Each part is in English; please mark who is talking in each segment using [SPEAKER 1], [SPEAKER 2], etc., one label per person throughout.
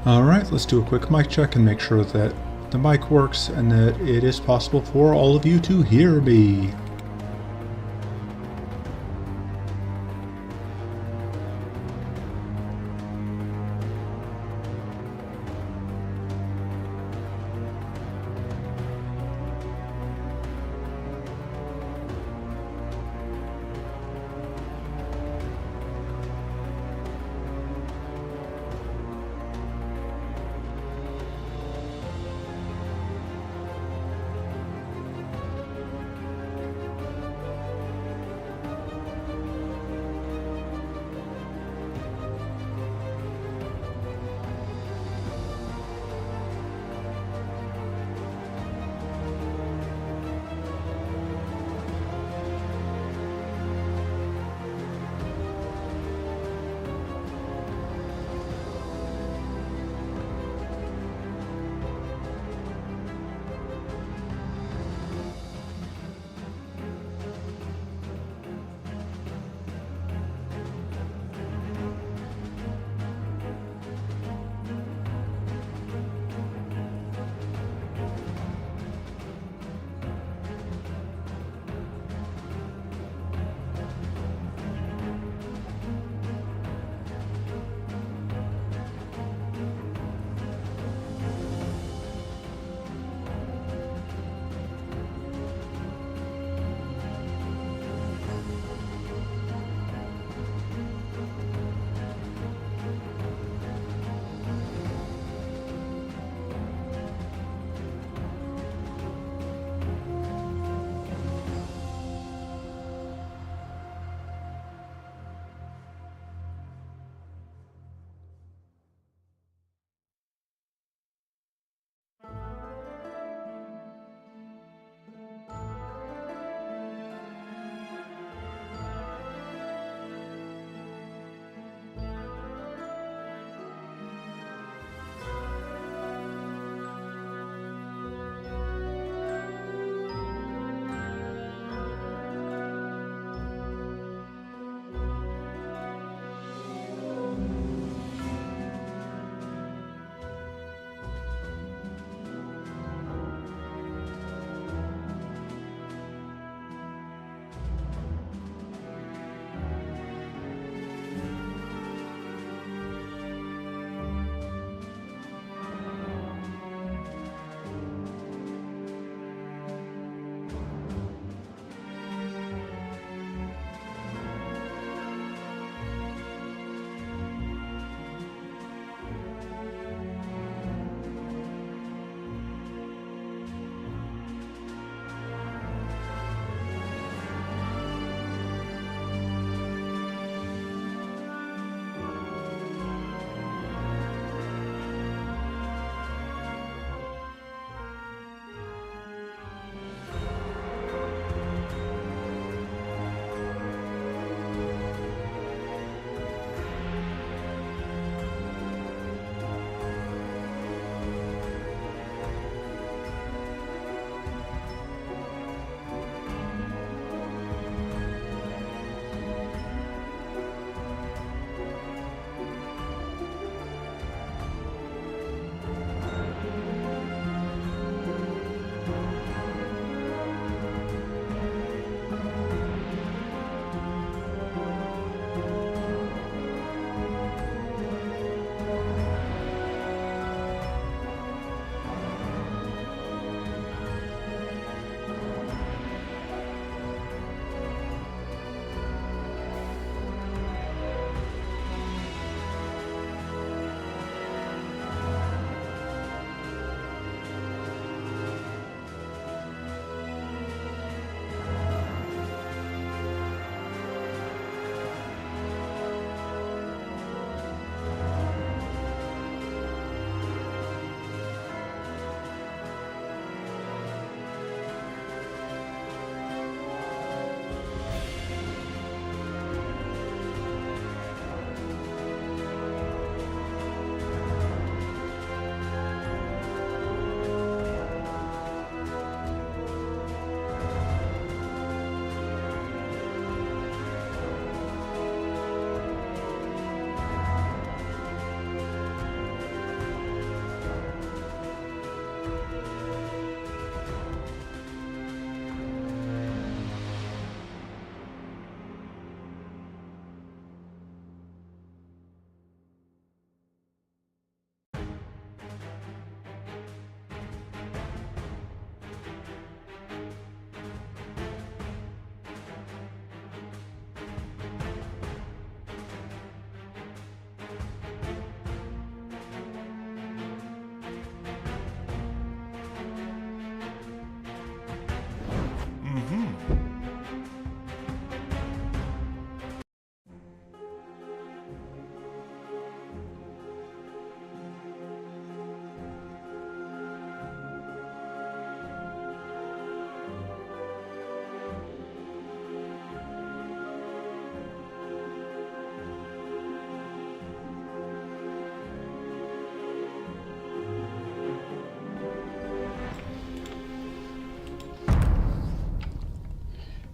[SPEAKER 1] Alright, let's do a quick mic check and make sure that the mic works and that it is possible for all of you to hear me.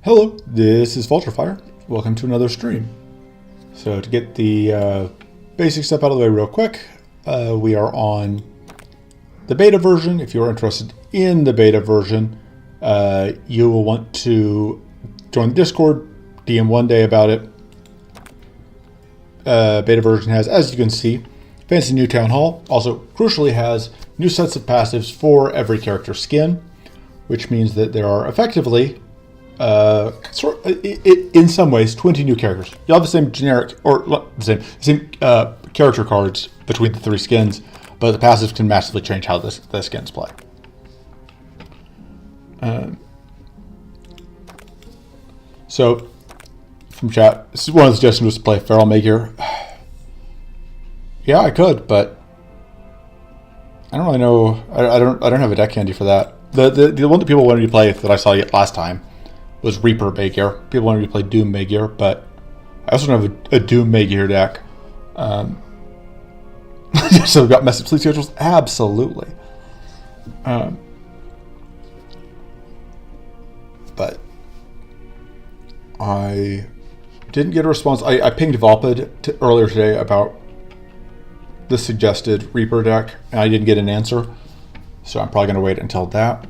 [SPEAKER 1] Hello, this is Vulturefire. Welcome to another stream. So to get the basic stuff out of the way real quick, we are on the beta version. If you're interested in the beta version, you will want to join the Discord, DM one day about it. Beta version has, as you can see, fancy new town hall. Also, crucially, has new sets of passives for every character skin, which means that there are effectively in some ways 20 new characters. You'll have the same generic or the same character cards between the three skins, but the passives can massively change how the skins play. So from chat, this is one of the suggestions was to play Feral Magyar. Yeah, I could, but I don't really know. I don't have a deck handy for that. The one that people wanted to play that I saw last time was Reaper Magyar. People wanted to play Doom Magyar, but I also don't have a Doom Magyar deck. So we've got message sleep schedules? Absolutely. But I didn't get a response. I pinged Valpid earlier today about the suggested Reaper deck, and I didn't get an answer. So I'm probably going to wait until that.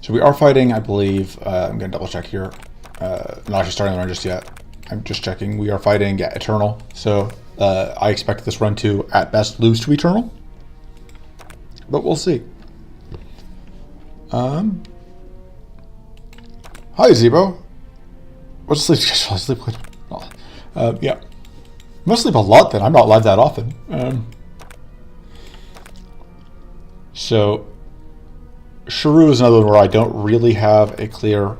[SPEAKER 1] So we are fighting, I believe, I'm going to double check here. I'm not actually starting the run just yet. I'm just checking. We are fighting Eternal. So I expect this run to, at best, lose to Eternal. But we'll see. Hi, Zebo. What's the sleep schedule? I sleep yeah. I must sleep a lot then. I'm not live that often. So Shrew is another one where I don't really have a clear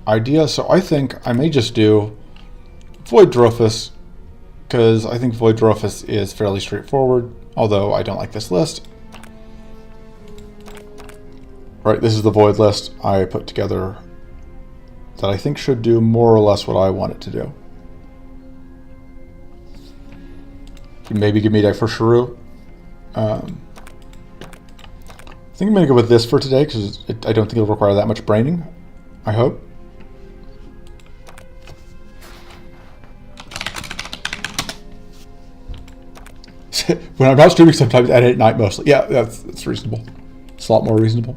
[SPEAKER 1] idea, so I think I may just do Void Drofis, because I think Void Drofis is fairly straightforward, although I don't like this list. Right, this is the Void list I put together that I think should do more or less what I want it to do. Maybe give me a deck for Shrew. I think I'm going to go with this for today because I don't think it'll require that much braining. I hope. When I'm not streaming, sometimes at night mostly. Yeah, that's reasonable. It's a lot more reasonable.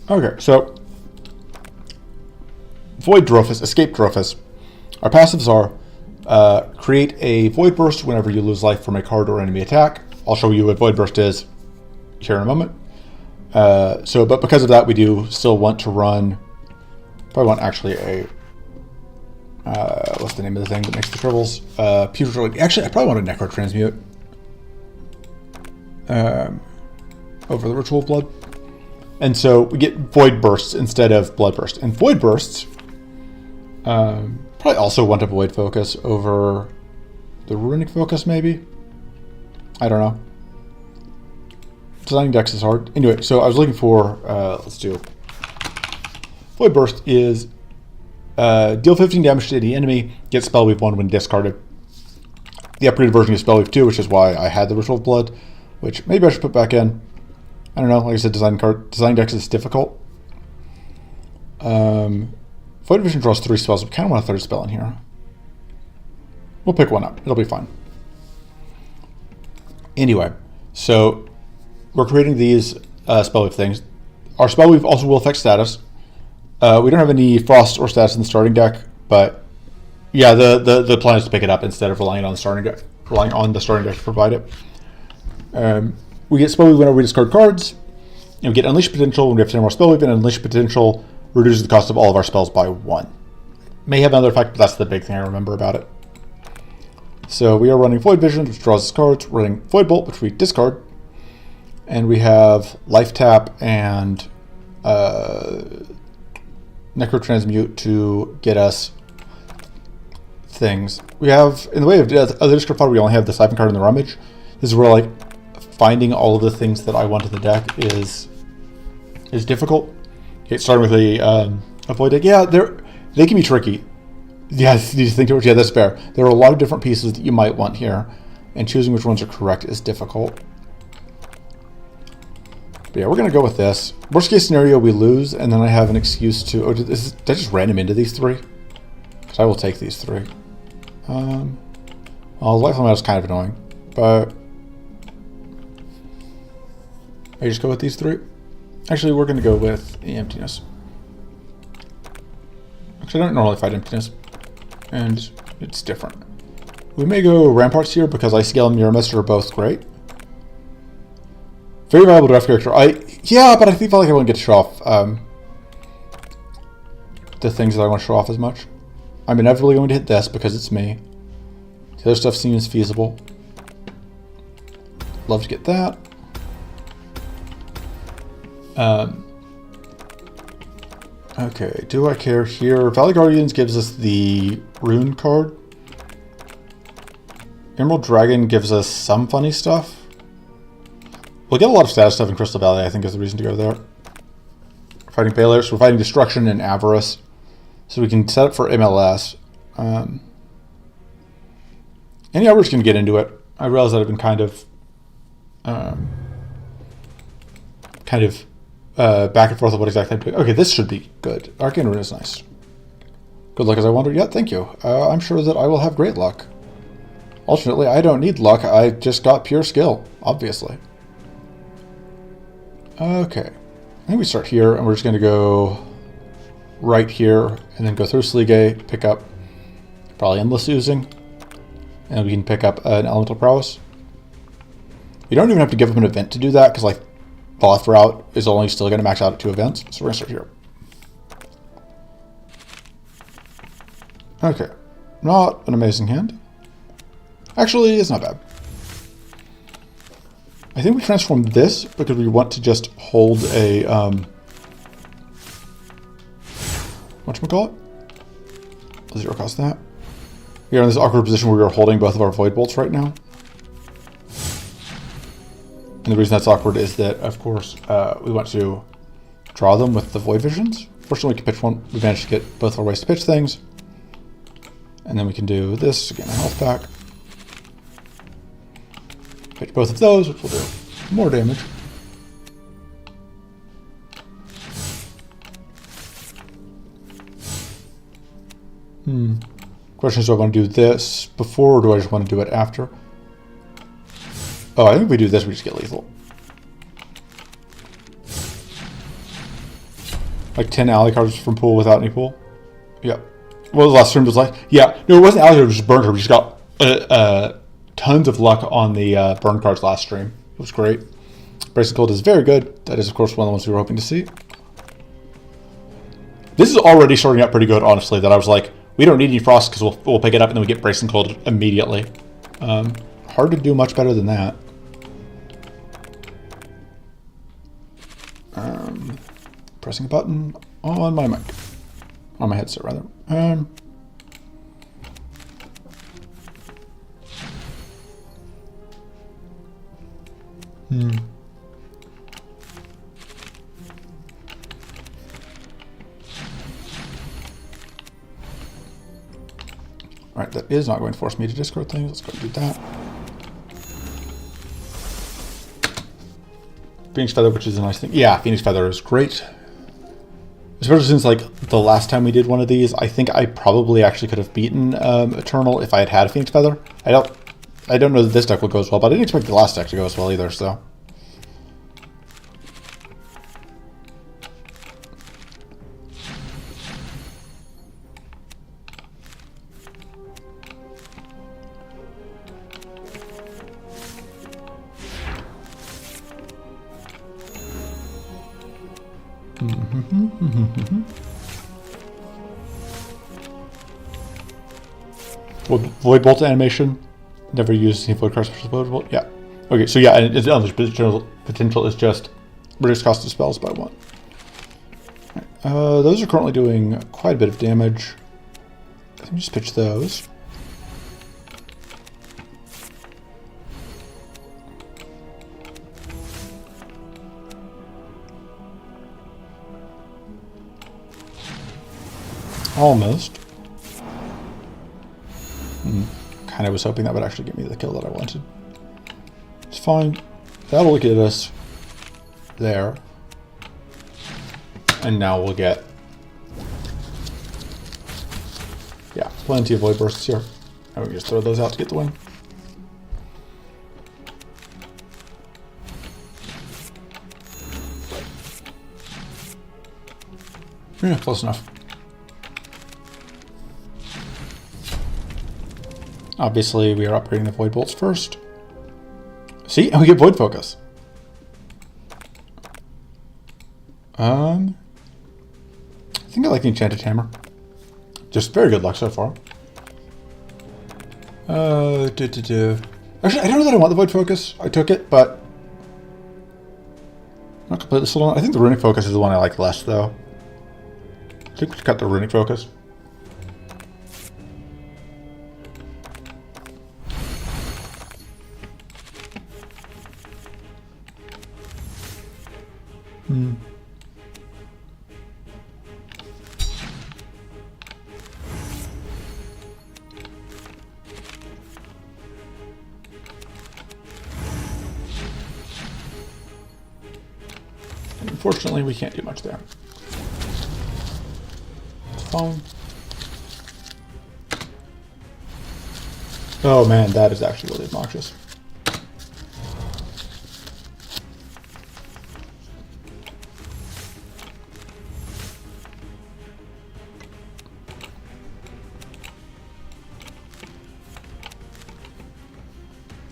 [SPEAKER 1] Okay, so Void Drofis, Escaped Drofis. Our passives are create a Void Burst whenever you lose life from a card or enemy attack. I'll show you what Void Burst is here in a moment. But because of that, we do still want to run. Probably want actually a. What's the name of the thing that makes the tribbles? Actually, I probably want a Necro Transmute over the Ritual of Blood. And so we get Void Bursts instead of Blood Burst. And Void Bursts probably also want a Void Focus over the Runic Focus, maybe. I don't know. Designing decks is hard. Anyway, so I was looking for, let's do. Void Burst is deal 15 damage to any enemy, get Spellweave 1 when discarded. The upgraded version is Spellweave 2, which is why I had the Ritual of Blood, which maybe I should put back in. I don't know, like I said, design decks is difficult. Void Vision draws 3 spells, we kind of want a third spell in here. We'll pick one up, it'll be fine. Anyway, so we're creating these Spellweave things. Our Spellweave also will affect status. We don't have any Frost or status in the starting deck, but yeah, the plan is to pick it up instead of relying on the starting deck to provide it. We get Spellweave whenever we discard cards, and we get Unleash Potential when we have 10 more Spellweave, and Unleash Potential reduces the cost of all of our spells by 1. May have another effect, but that's the big thing I remember about it. So we are running Void Vision, which draws us cards, we're running Void Bolt, which we discard, and we have Life Tap and Necro Transmute to get us things. We have, in the way of other discard fodder, we only have the Siphon card and the Rummage. This is where, like, finding all of the things that I want in the deck is difficult. Okay, starting with a Void deck. Yeah, they can be tricky. Yeah, you think too much. Yeah, that's fair. There are a lot of different pieces that you might want here, and choosing which ones are correct is difficult. But yeah, we're going to go with this. Worst case scenario, we lose, and then I have an excuse to... Oh, did I just random into these 3? Because I will take these 3. Well, the lifeline was kind of annoying, but... I just go with these 3? Actually, we're going to go with the emptiness. Actually, I don't normally fight emptiness, and it's different. We may go ramparts here because Ice Scale and Mirror Mist are both great. Very valuable draft character. Yeah, but I feel like I won't get to show off the things that I want to show off as much. I'm inevitably going to hit this because it's me. The other stuff seems feasible. Love to get that. Okay, do I care here? Valley Guardians gives us the rune card. Emerald Dragon gives us some funny stuff. We'll get a lot of status stuff in Crystal Valley, I think is the reason to go there. We're fighting Baylors, we're fighting Destruction and Avarice. So we can set up for MLS. And yeah, we're just going to get into it. I realize that I've been kind of back and forth of what exactly I'm doing. Okay, this should be good. Arcane Rune is nice. Good luck as I wander. Yeah, thank you. I'm sure that I will have great luck. Ultimately, I don't need luck. I just got pure skill, obviously. Okay. I think we start here, and we're just going to go right here, and then go through Sleegay, pick up probably Endless Oozing, and we can pick up an Elemental Prowess. You don't even have to give them an event to do that, because like the left route is only still going to max out at 2 events, so we're going to start here. Okay. Not an amazing hand. Actually, it's not bad. I think we transform this because we want to just hold a, whatchamacallit? 0 cost that. We are in this awkward position where we are holding both of our Void Bolts right now. And the reason that's awkward is that, of course, we want to draw them with the Void Visions. Fortunately, we can pitch one. We managed to get both our ways to pitch things. And then we can do this, again, a health pack. Pitch both of those, which will do more damage. Question is, do I want to do this before, or do I just want to do it after? Oh, I think if we do this, we just get lethal. Like 10 ally cards from pool without any pool? Yeah. What was the last stream was like? Yeah, no, it wasn't ally cards, it was just burn card. We just got tons of luck on the burn cards last stream. It was great. Bracing Cold is very good. That is, of course, one of the ones we were hoping to see. This is already starting out pretty good, honestly, that I was like, we don't need any Frost because we'll pick it up and then we get Bracing Cold immediately. Hard to do much better than that. Pressing a button on my mic. On my headset, rather. Alright, that is not going to force me to discard things. Let's go and do that. Phoenix Feather, which is a nice thing. Yeah, Phoenix Feather is great. Especially since, like, the last time we did one of these, I think I probably actually could have beaten Eternal if I had had a Phoenix Feather. I don't know that this deck will go as well, but I didn't expect the last deck to go as well either, so. Void Bolt animation. Never used any Void cards for Void Bolt. Yeah. Okay, so yeah, and its potential is just reduce cost of spells by 1. Right. Those are currently doing quite a bit of damage. Let me just pitch those. Almost. Kind of was hoping that would actually get me the kill that I wanted. It's fine. That'll get us there. And now we'll get, yeah, plenty of void bursts here. And we can just throw those out to get the win. Yeah, close enough. Obviously, we are upgrading the void bolts first. See, and we get void focus. I think I like the enchanted hammer. Just very good luck so far. Actually, I don't know that I want the void focus. I took it, but I'm not completely sold on it. I think the runic focus is the one I like less, though. I think we should cut the runic focus. Unfortunately, we can't do much there. It's fine. Oh man, that is actually really obnoxious.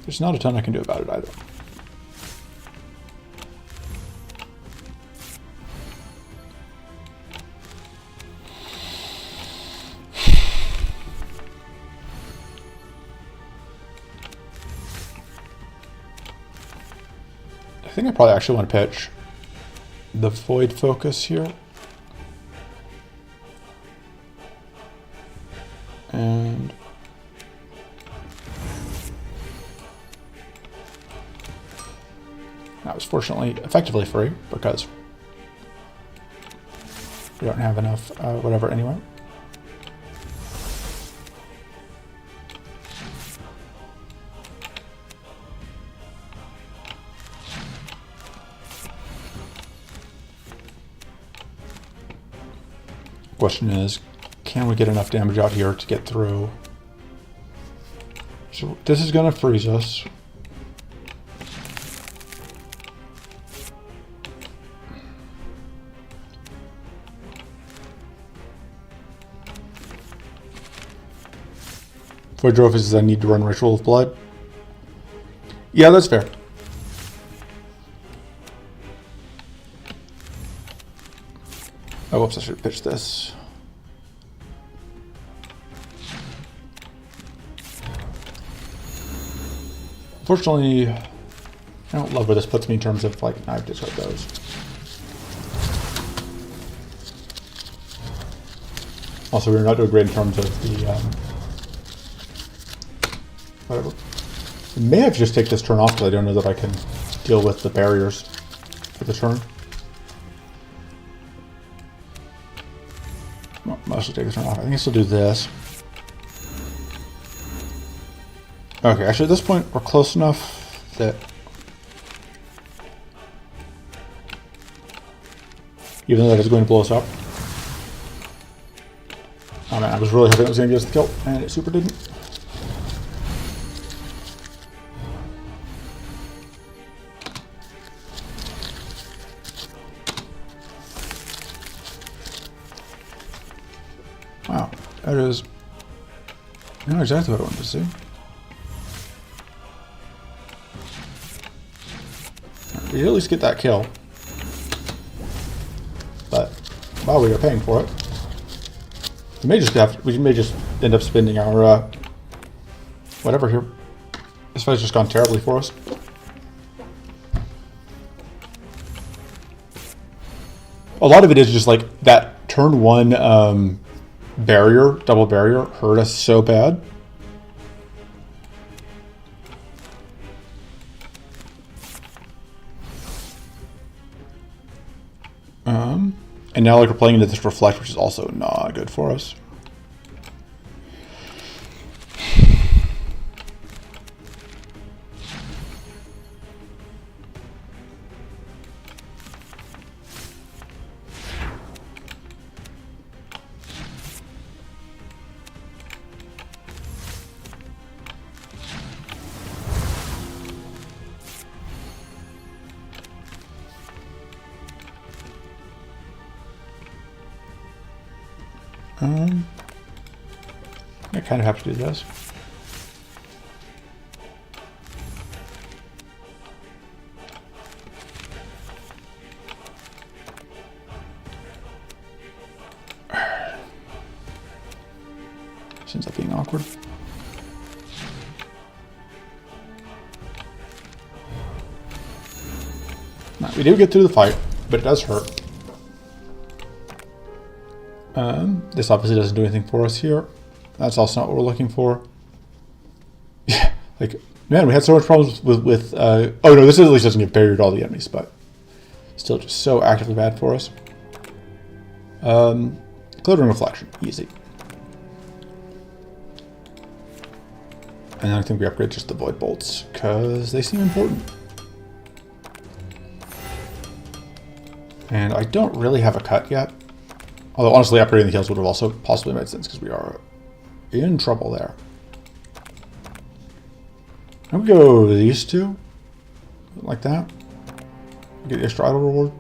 [SPEAKER 1] There's not a ton I can do about it either. I think I probably actually want to pitch the void focus here. And that was fortunately effectively free because we don't have enough whatever anyway. Question is, can we get enough damage out here to get through? So this is going to freeze us. Void Drofis says I need to run Ritual of Blood. Yeah, that's fair. Oh, whoops, I should have pitched this. Unfortunately, I don't love where this puts me in terms of like knife discard goes. Also, we're not doing great in terms of the whatever. I may have to just take this turn off because I don't know that I can deal with the barriers for the turn. Well, mostly take this turn off. I think I still do this. Okay, actually at this point we're close enough that even though that is going to blow us up. Oh man, I was really hoping it was going to get us the kill, and it super didn't. Wow, that is not exactly what I wanted to see. We at least get that kill, but wow, we are paying for it. We may just end up spending our whatever here. This fight's just gone terribly for us. A lot of it is just like that turn one barrier, double barrier, hurt us so bad. And now like we're playing into this reflect, which is also not good for us. I kind of have to do this. This ends up being awkward. Right, we do get through the fight, but it does hurt. This obviously doesn't do anything for us here. That's also not what we're looking for. Yeah, like, man, we had so much problems with oh no, this at least doesn't get buried all the enemies, but still just so actively bad for us. Glittering Reflection, easy. And then I think we upgrade just the Void Bolts, because they seem important. And I don't really have a cut yet. Although, honestly, upgrading the heals would have also possibly made sense, because we are in trouble there. I'm going to go these two. Like that. Get the extra idle reward.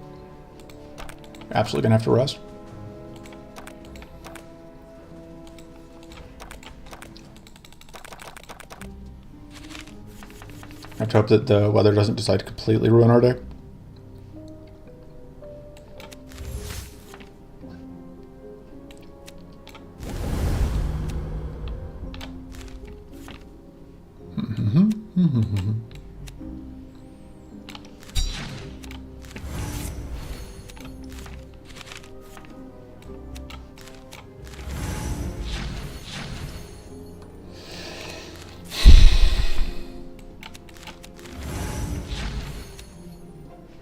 [SPEAKER 1] Absolutely going to have to rest. I have to hope that the weather doesn't decide to completely ruin our day.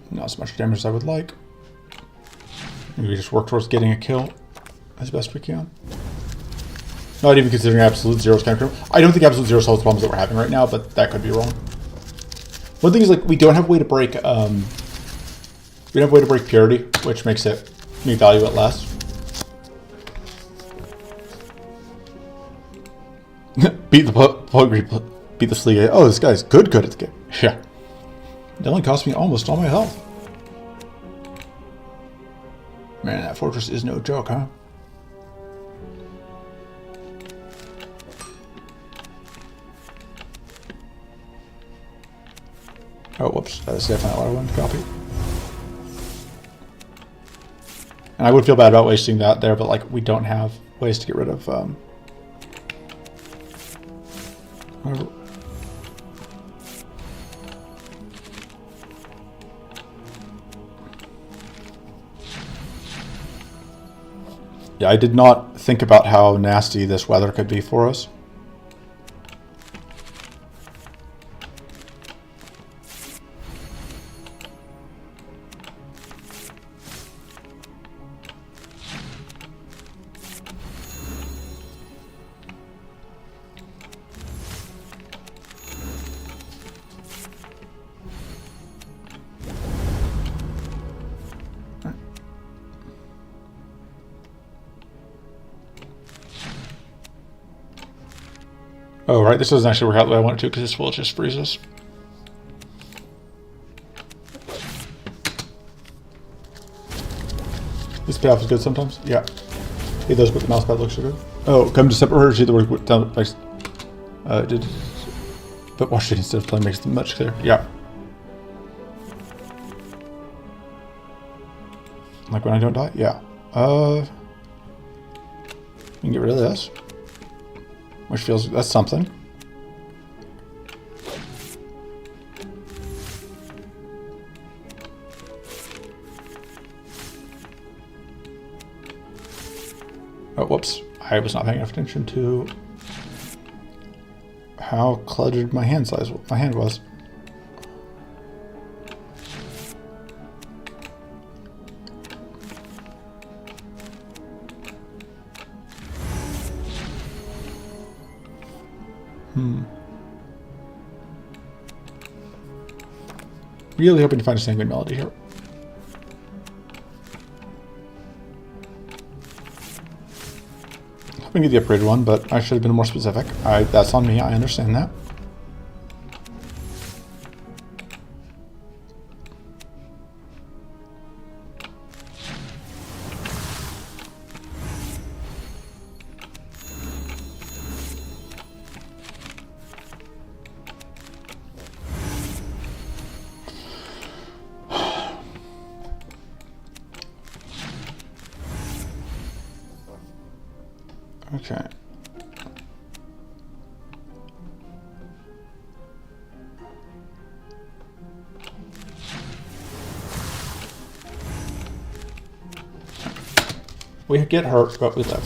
[SPEAKER 1] Not as much damage as I would like. Maybe we just work towards getting a kill as best we can. Not even considering Absolute Zero's kind of criminal. I don't think Absolute Zero solves the problems that we're having right now, but that could be wrong. One thing is, like, we don't have a way to break we don't have a way to break purity, which makes me value it less. Beat the Sleek. Oh, this guy's good at the game. Yeah. It only cost me almost all my health. Man, that fortress is no joke, huh? Oh, whoops. That's definitely what I wanted to copy. And I would feel bad about wasting that there, but, like, we don't have ways to get rid of, whatever. Yeah, I did not think about how nasty this weather could be for us. Oh, right, this doesn't actually work out the way I want it to, because this will just freeze us. This payoff is good sometimes. Yeah. It does, but the mouse pad looks so good. Oh, come to separate her, see the work down. But watch it instead of playing makes them much clearer. Yeah. Like when I don't die? Yeah. We can get rid of this. Which feels, that's something. Oh, whoops. I was not paying enough attention to how cluttered my hand was. Really hoping to find a sanguine melody here. Hoping to get the upgraded one, but I should have been more specific. That's on me, I understand that. Okay. We get hurt, but we live.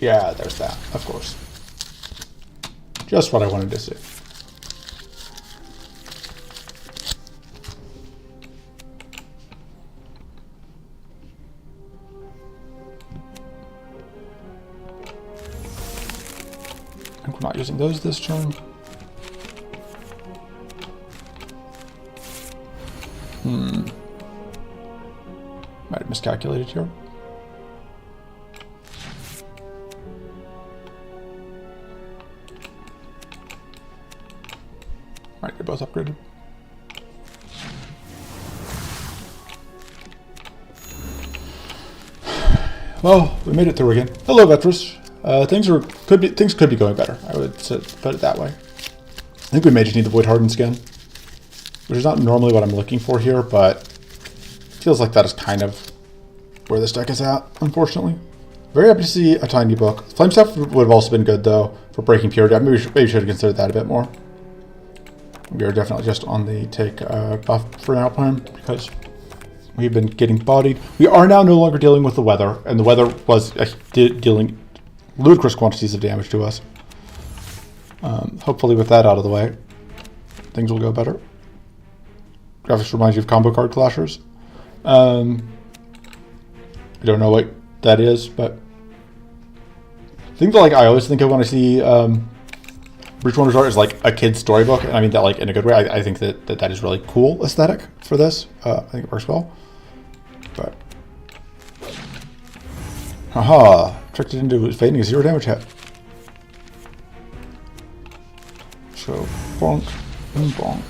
[SPEAKER 1] Yeah, there's that, of course. Just what I wanted to see. I think we're not using those this turn. Might have miscalculated here. Alright, they're both upgraded. Well, we made it through again. Hello, Vetris. Things could be going better. I would put it that way. I think we may just need the Void Hardened skin, which is not normally what I'm looking for here, but feels like that is kind of where this deck is at, unfortunately. Very happy to see a tiny book. Flame Staff would have also been good, though, for breaking purity. Maybe should have considered that a bit more. We are definitely just on the take buff for now plan, because we've been getting bodied. We are now no longer dealing with the weather, and the weather was dealing ludicrous quantities of damage to us. Hopefully with that out of the way, things will go better. Graphics reminds you of combo card clashers. I don't know what that is, but things like I always think of when I see Breachwinter's art is like a kid's storybook, and I mean that like in a good way. I think that is really cool aesthetic for this. I think it works well. But haha, tricked it into evading a 0 damage hit. So bonk and bonk.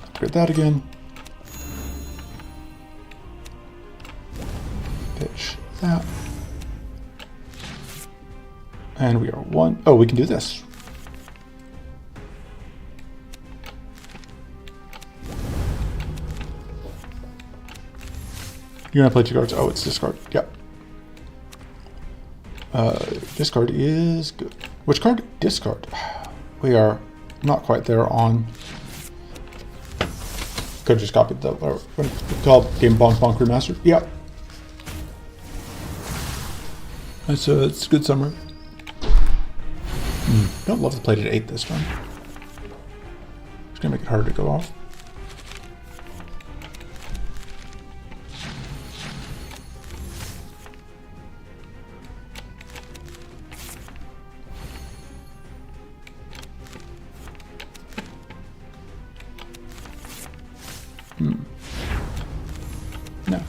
[SPEAKER 1] Upgrade that again. Pitch that. And we are one. Oh, we can do this. You're gonna play 2 cards. Oh, it's discard. Yep. Discard is good. Which card? Discard. We are not quite there on. Could have just copied the called Game Bonk Bonk Remastered. Yep. It's a good summary. Don't love the plated 8 this time. It's gonna make it harder to go off. No.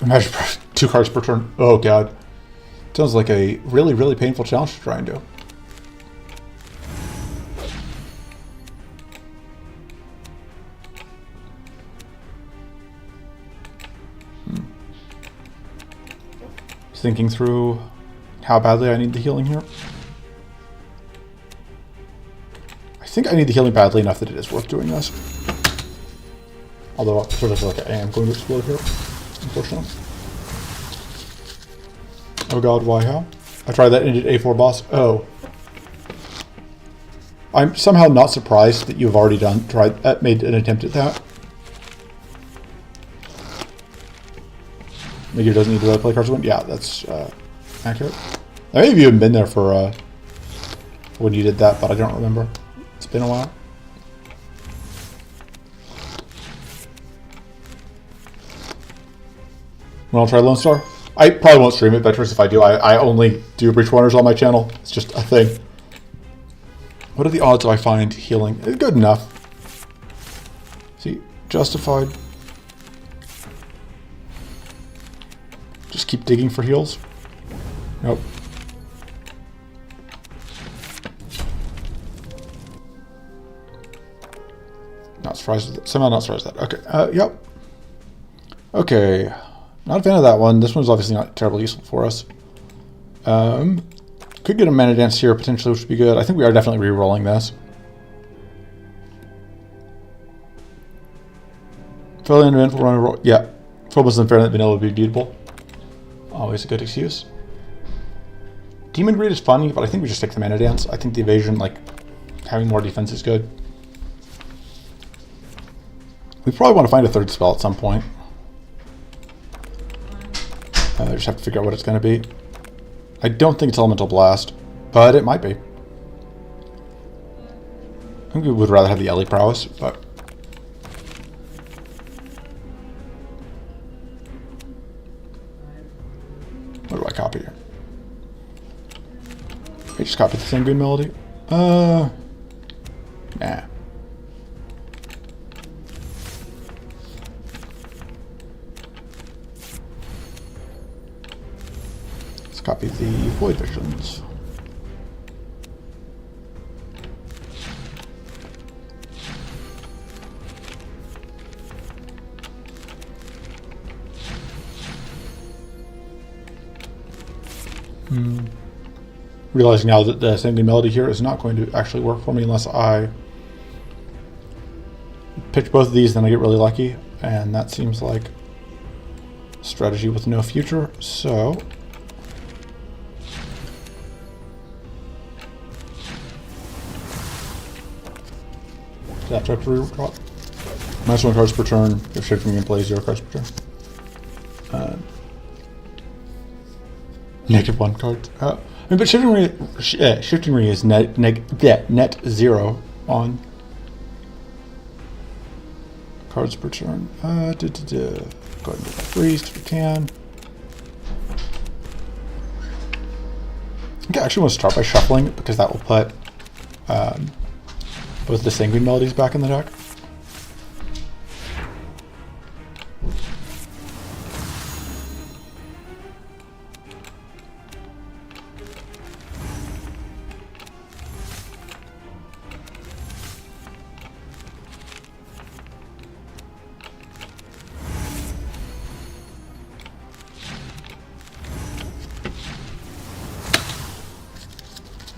[SPEAKER 1] Imagine 2 cards per turn. Oh god. Sounds like a really, really painful challenge to try and do. Just thinking through how badly I need the healing here. I think I need the healing badly enough that it is worth doing this. Although I sort of feel like I am going to explode here, unfortunately. Oh god, why, how? I tried that ended A4 boss. Oh. I'm somehow not surprised that you've already made an attempt at that. Maybe it doesn't need to play cards one? Yeah, that's accurate. I may have even been there for when you did that, but I don't remember. It's been a while. Want to try Lone Star? I probably won't stream it, but if I do, I only do Breach Wonders on my channel. It's just a thing. What are the odds I find healing? Good enough. See, justified. Just keep digging for heals. Nope. surprised. Somehow not surprised at that. Okay. Yep. Okay. Not a fan of that one. This one's obviously not terribly useful for us. Could get a mana dance here potentially, which would be good. I think we are definitely re-rolling this. Fairly uneventful run and roll. Yeah. Phobos and Inferno Vanilla would be beautiful. Always a good excuse. Demon Greed is funny, but I think we just take the mana dance. I think the evasion, like, having more defense is good. We probably want to find a third spell at some point. Just have to figure out what it's going to be. I don't think it's Elemental Blast, but it might be. I think we would rather have the Ellie Prowess, but... What do I copy here? I just copied the same good melody. Nah. Let's copy the Void Visions. Realizing now that the same good melody here is not going to actually work for me unless I pitch both of these, then I get really lucky, and that seems like a strategy with no future. So that type of drop. -1 cards per turn. If shifting can play 0 cards per turn. -1 card. I mean, but shifting ring is net 0 on cards per turn. Go ahead and do the freeze if we can. Okay, I actually want to start by shuffling because that will put both the Sanguine Melodies back in the deck.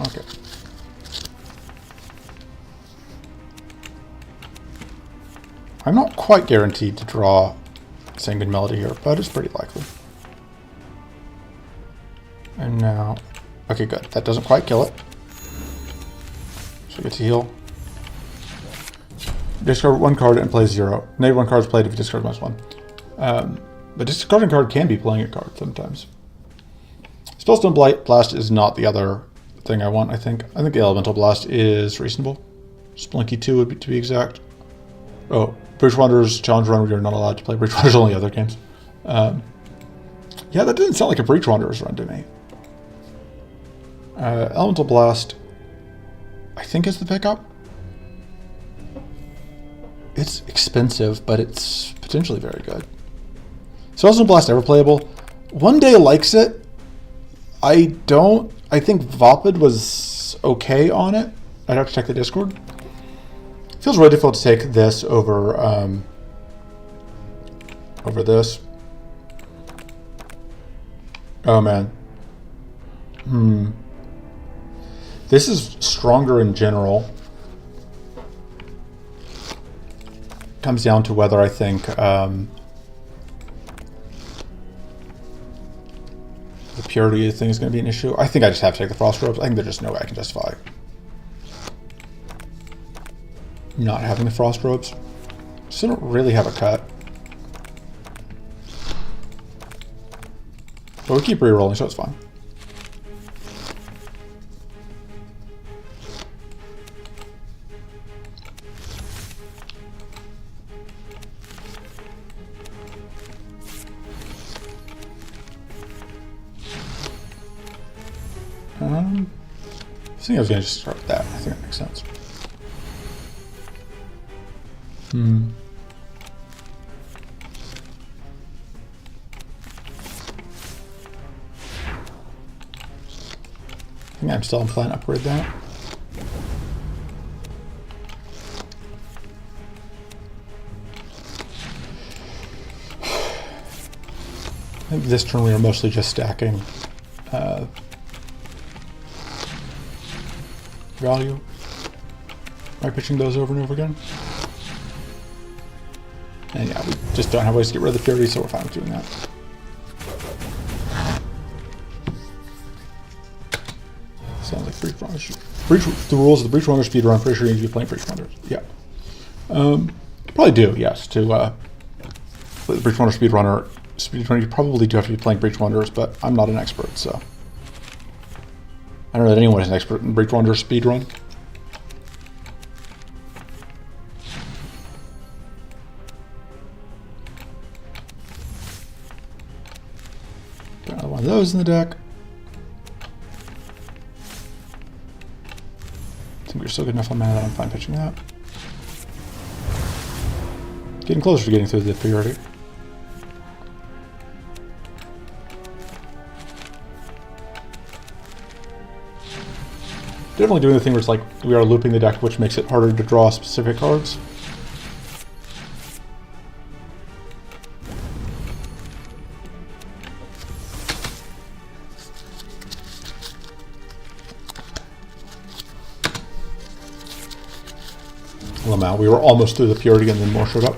[SPEAKER 1] Okay. I'm not quite guaranteed to draw Sanguine Melody here, but it's pretty likely. And now... Okay, good. That doesn't quite kill it. So we get to heal. Discard 1 card and play 0. -1 card is played if you discard -1. But discarding card can be playing a card sometimes. Spellstone Blast is not the other thing I want, I think. I think the Elemental Blast is reasonable. Spelunky 2 would be, to be exact. Oh, Breach Wanderers Challenge Run, you're not allowed to play Breach Wanderers, only other games. Yeah, that didn't sound like a Breach Wanderers run to me. Elemental Blast, I think is the pickup. It's expensive, but it's potentially very good. So Spellstone Blast ever playable? One Day likes it. I don't. I think Vopid was okay on it. I'd have to check the Discord. Feels really difficult to take this over over this. Oh man. This is stronger in general. Comes down to whether I think the purity thing is going to be an issue. I think I just have to take the Frost Robes. I think there's just no way I can justify not having the Frost Robes. So I don't really have a cut. But we keep re-rolling, so it's fine. I think I was going to just start with that. I think that makes sense. I think I'm still on plan upgrade that. I think this turn we are mostly just stacking value by pitching those over and over again. And yeah, we just don't have ways to get rid of the purity, so we're fine with doing that. Sounds like Breach Runners. The rules of the Breach Runner speedrun, I'm pretty sure you need to be playing Breach Runners. Yeah. Probably do, yes. To the Breach Runner speedrunner, you probably do have to be playing Breach Wonders, but I'm not an expert, so. I don't know that anyone is an expert in Breach Wonders speedrun. Got another one of those in the deck. I think we're still good enough on mana that I'm fine pitching that. Getting closer to getting through the priority. Definitely doing the thing where it's like we are looping the deck, which makes it harder to draw specific cards. Lamau, we were almost through the purity and then more showed up.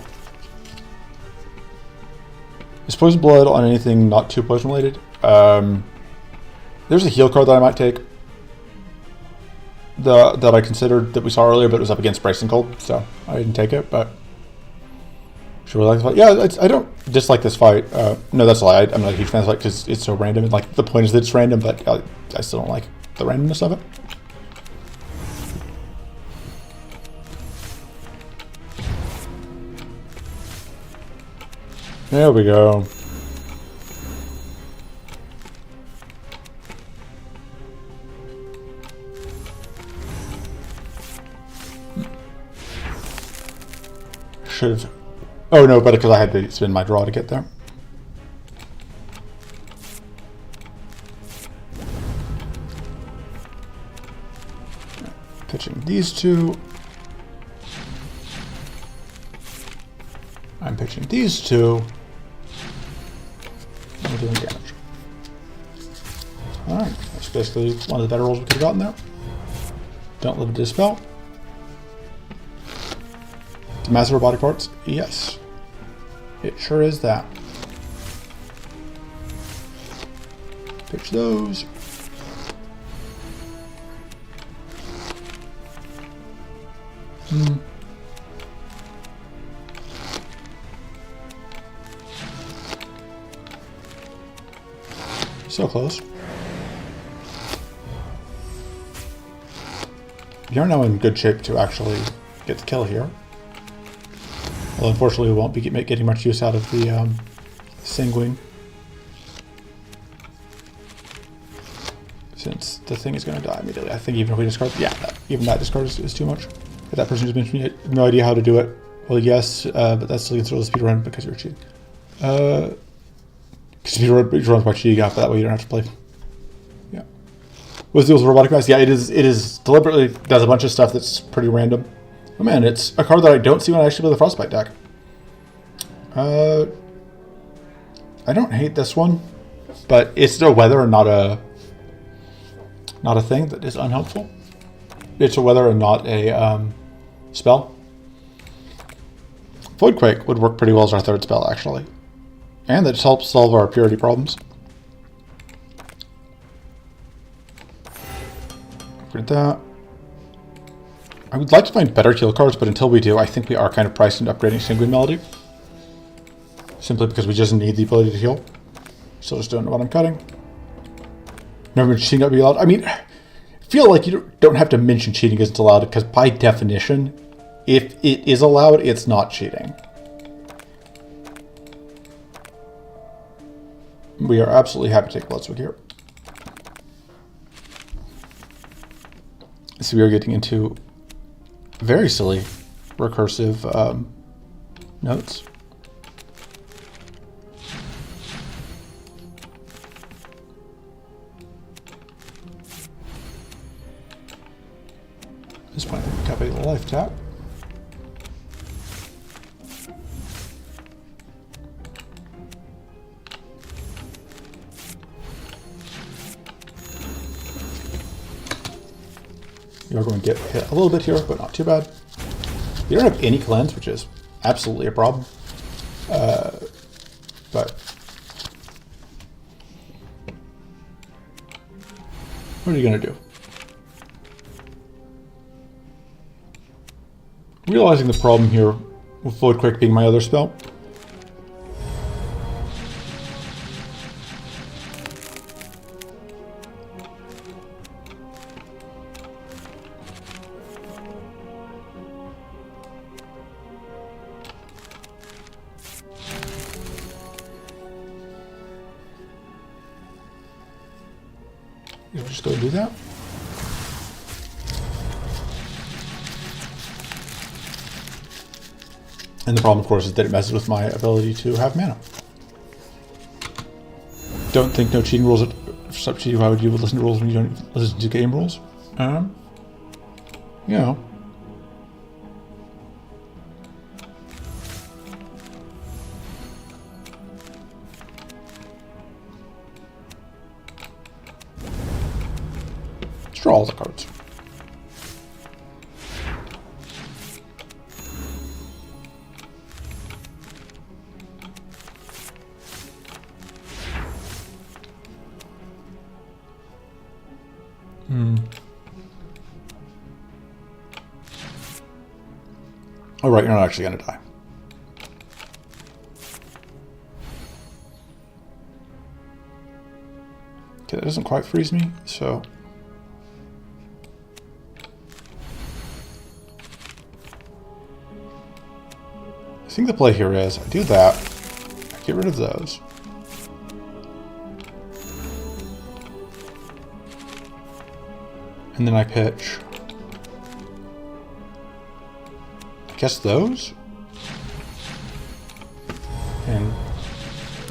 [SPEAKER 1] Is Poison Blood on anything not too poison related? There's a heal card that I might take. That I considered that we saw earlier, but it was up against Bracing Cold, so I didn't take it, but should we like the fight? Yeah, I don't dislike this fight. No, that's a lie. I'm not a huge fan of this fight because it's so random. And, like, the point is that it's random, but I still don't like the randomness of it. There we go. Should have. Oh no, but because I had to spin my draw to get there. Pitching these two. I'm pitching these two. And we're doing damage. Alright, that's basically one of the better rolls we could have gotten there. Don't live to dispel. To master robotic parts? Yes. It sure is that. Pitch those. So close. We are now in good shape to actually get the kill here. Well, unfortunately, we won't be getting much use out of the Sanguine, since the thing is going to die immediately. I think even if we discard, even that discard is too much. If that person who's mentioned no idea how to do it, well, yes, but that's still considered a speedrun because you're cheating. Speedrun by cheating after that way you don't have to play. Yeah. What's the deal with robotic guys? Yeah, it is deliberately does a bunch of stuff that's pretty random. Oh man, it's a card that I don't see when I actually play the Frostbite deck. I don't hate this one, but it's still weather and not a thing that is unhelpful. It's a weather and not a spell. Voidquake would work pretty well as our third spell, actually. And that just helps solve our purity problems. Upgrade that. I would like to find better heal cards, but until we do, I think we are kind of priced into upgrading Sanguine Melody. Simply because we just need the ability to heal. Still just don't know what I'm cutting. Never mentioned cheating not be allowed. I mean, I feel like you don't have to mention cheating isn't allowed, because by definition, if it is allowed, it's not cheating. We are absolutely happy to take Bloodswig here. So we are getting into very silly recursive notes. At this point, we copy the life tap. You're going to get hit a little bit here, but not too bad. You don't have any cleanse, which is absolutely a problem. But what are you going to do? Realizing the problem here with Void Quick being my other spell. You'll just go do that. And the problem, of course, is that it messes with my ability to have mana. Don't think no cheating rules. It's up to you. Why would you listen to rules when you don't listen to game rules? You know. Let's draw all the cards. Oh, right, you're not actually going to die. Okay, that doesn't quite freeze me, so... I think the play here is, I do that, I get rid of those. And then I pitch... I guess those? And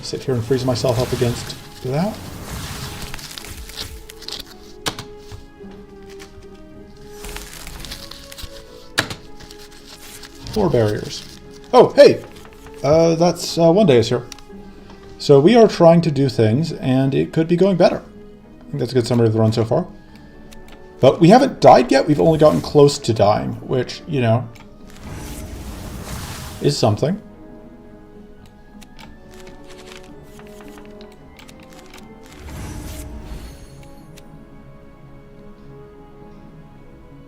[SPEAKER 1] sit here and freeze myself up against that. 4 barriers. Oh, hey! That's one day is here. So we are trying to do things, and it could be going better. I think that's a good summary of the run so far. But we haven't died yet. We've only gotten close to dying, which, you know, is something.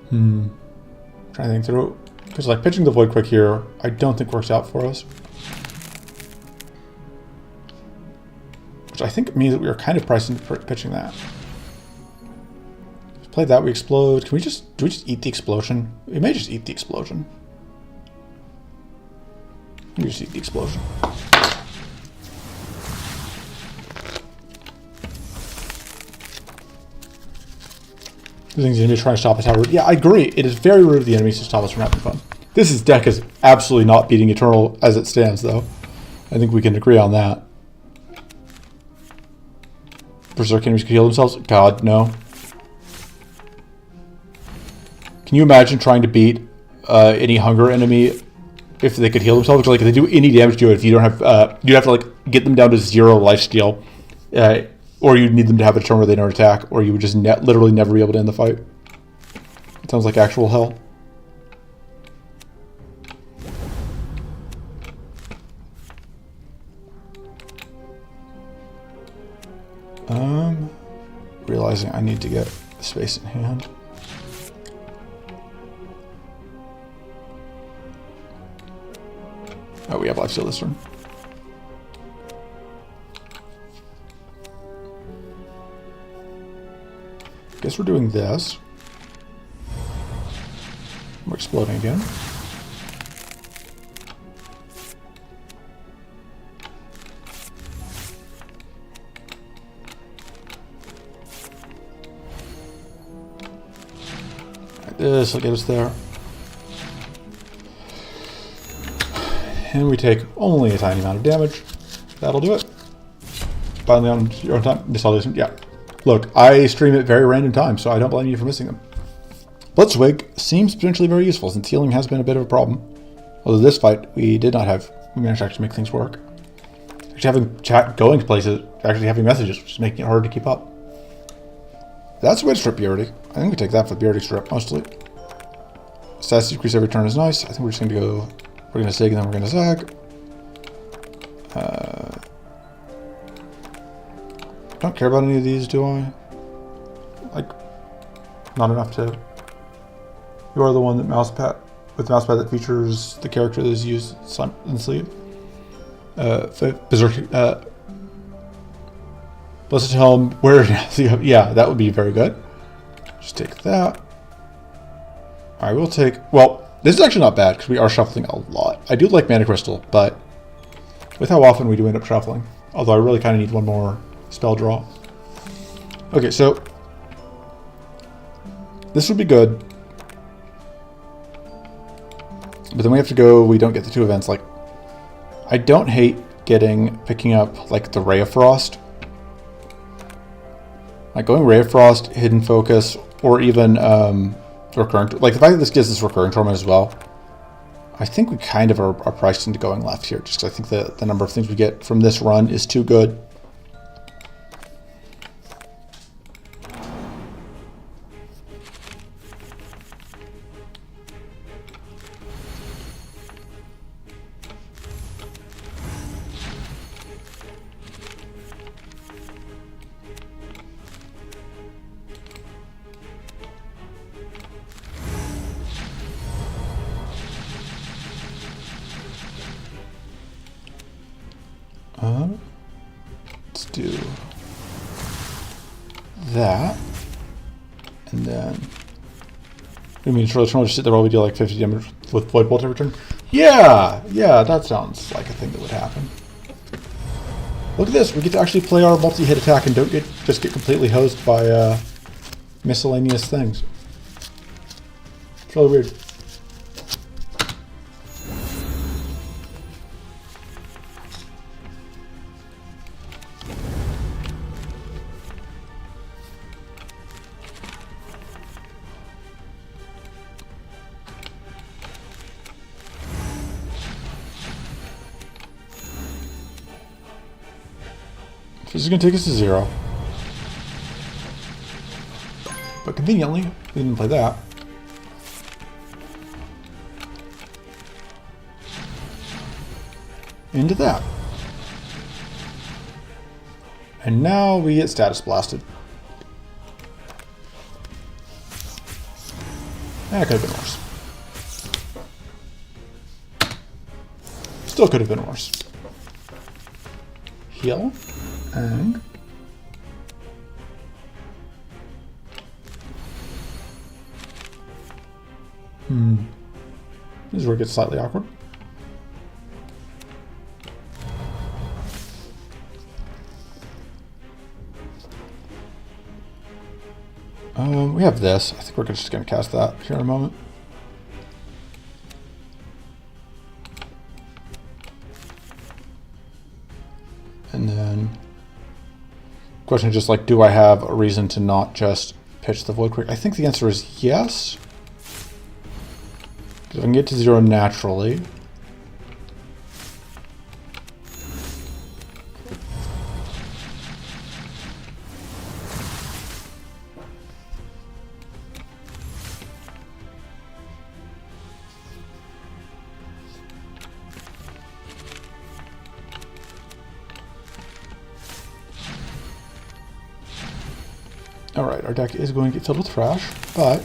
[SPEAKER 1] Trying to think through. Because, like, pitching the Void Quick here, I don't think works out for us. Which I think means that we are kind of priced into pitching that. Play that, we explode. Do we just eat the explosion? We may just eat the explosion. We just eat the explosion. The thing's gonna be trying to stop us how rude. Yeah, I agree. It is very rude of the enemies to stop us from having fun. This deck is absolutely not beating Eternal as it stands, though. I think we can agree on that. Berserk enemies could heal themselves? God, no. Can you imagine trying to beat any hunger enemy if they could heal themselves? Like, if they do any damage to it, if you don't have, you'd have to, like, get them down to 0 lifesteal. Or you'd need them to have a turn where they don't attack, or you would just literally never be able to end the fight. It sounds like actual hell. Realizing I need to get space in hand. Oh, we have lifesteal this turn. Guess we're doing this. We're exploding again. This will get us there. And we take only a tiny amount of damage. That'll do it. Finally on your own time. Yeah. Look, I stream at very random times, so I don't blame you for missing them. Blitzwig seems potentially very useful, since healing has been a bit of a problem. Although this fight, we did not have... We managed to actually make things work. Actually having chat going to places, actually having messages, which is making it hard to keep up. That's a way to strip Purity. I think we take that for the Beardy Strip, mostly. Stats decrease every turn is nice. I think we're just going to go... We're going to zig and then we're going to zag. Don't care about any of these, do I? Like, not enough to... You are the one that mousepad... With the mousepad that features the character that is used in sleeve. Berserk... Blessed Helm, where... Yeah, that would be very good. Just take that. Alright, we'll take... Well, this is actually not bad, because we are shuffling a lot. I do like Mana Crystal, but with how often we do end up shuffling. Although I really kind of need one more spell draw. Okay, so... This would be good. But then we have to go... We don't get the 2 events. Like, I don't hate picking up, like, the Ray of Frost. Like, going Ray of Frost, Hidden Focus, or even... recurring, like the fact that this gives us recurring torment as well, I think we kind of are priced into going left here, just because I think the number of things we get from this run is too good. Let's do that, and then I mean, sure, just sit there while we do like 50 damage with Void Bolt every turn. Yeah, that sounds like a thing that would happen. Look at this, we get to actually play our multi-hit attack and don't just get completely hosed by miscellaneous things. It's really weird. This is going to take us to 0. But conveniently, we didn't play that. Into that. And now we get status blasted. That could have been worse. Still could have been worse. Heal. And this is where it gets slightly awkward. We have this. I think we're just going to cast that here in a moment. And then question is just like, do I have a reason to not just pitch the Void Quake? I think the answer is yes. Because if I can get to 0 naturally. Alright, our deck is going to get filled with trash, but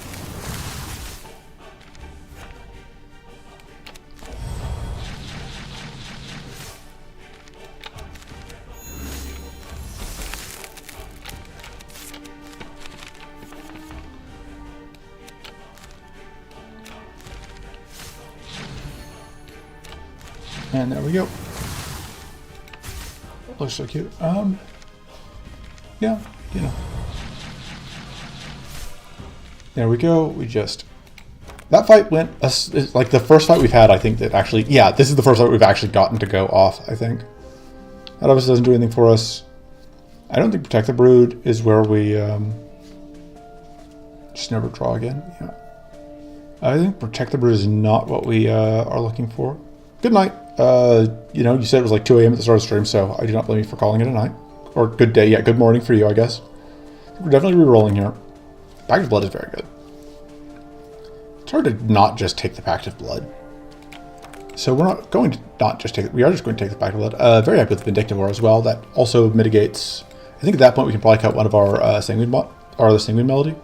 [SPEAKER 1] and there we go. Looks so cute. Yeah, you know. There we go. We just... That fight went... like the first fight we've had, I think that actually... Yeah, this is the first fight we've actually gotten to go off, I think. That obviously doesn't do anything for us. I don't think Protect the Brood is where we... just never draw again. Yeah. I think Protect the Brood is not what we are looking for. Good night. You know, you said it was like 2 a.m. at the start of the stream, so I do not blame you for calling it a night. Or good day. Yeah, good morning for you, I guess. We're definitely re-rolling here. Pact of Blood is very good. It's hard to not just take the Pact of Blood. So we're not going to not just take it. We are just going to take the Pact of Blood. Very happy with Vindictive as well. That also mitigates. I think at that point we can probably cut one of our Sanguine or the Sanguine Melody.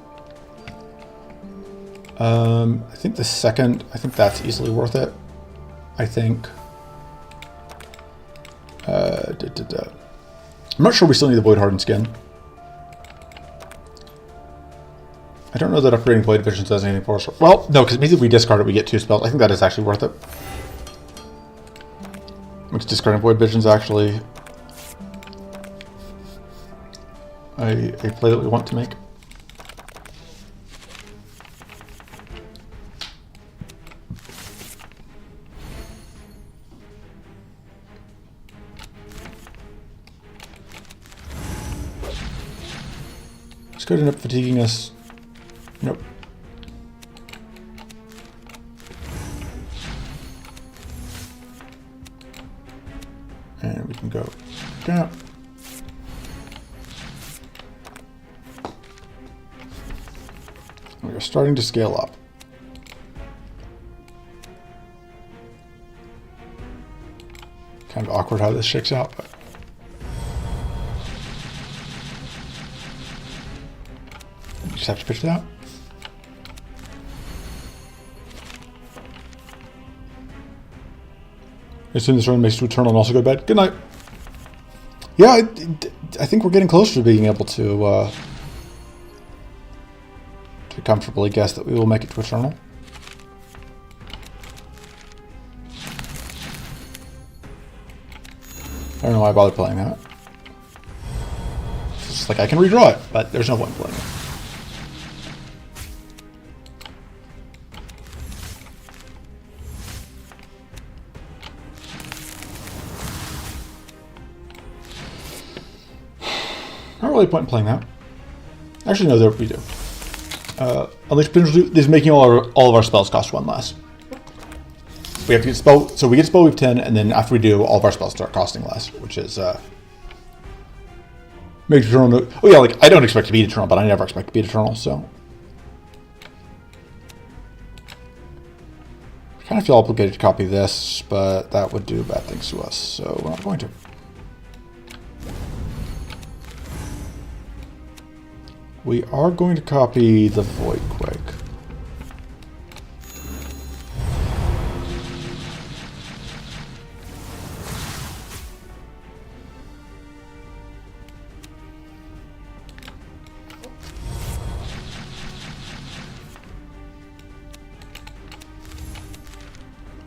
[SPEAKER 1] I think the second. I think that's easily worth it. I think. I'm not sure we still need the Void Hardened Skin. I don't know that upgrading Blade Visions does anything for us. Well, no, because maybe if we discard it, we get 2 spells. I think that is actually worth it. Makes discarding Void Visions actually a play that we want to make. It's good enough fatiguing us. Nope. And we can go down. We are starting to scale up. Kind of awkward how this shakes out, but you just have to pitch it out. I assume this run makes it to Eternal and also go to bed. Good night. Yeah, I think we're getting closer to being able to comfortably guess that we will make it to Eternal. I don't know why I bother playing that. It's just like I can redraw it, but there's no point in playing it. Not really a point in playing that. Actually, no, we do. Unleash Potential is making all of our spells cost 1 less. We have to get spell, so we get spell weave 10, and then after we do, all of our spells start costing less, which is makes Eternal. Oh yeah, like I don't expect to beat Eternal, but I never expect to beat Eternal, so I kind of feel obligated to copy this, but that would do bad things to us, so we're not going to. We are going to copy the Void Quake.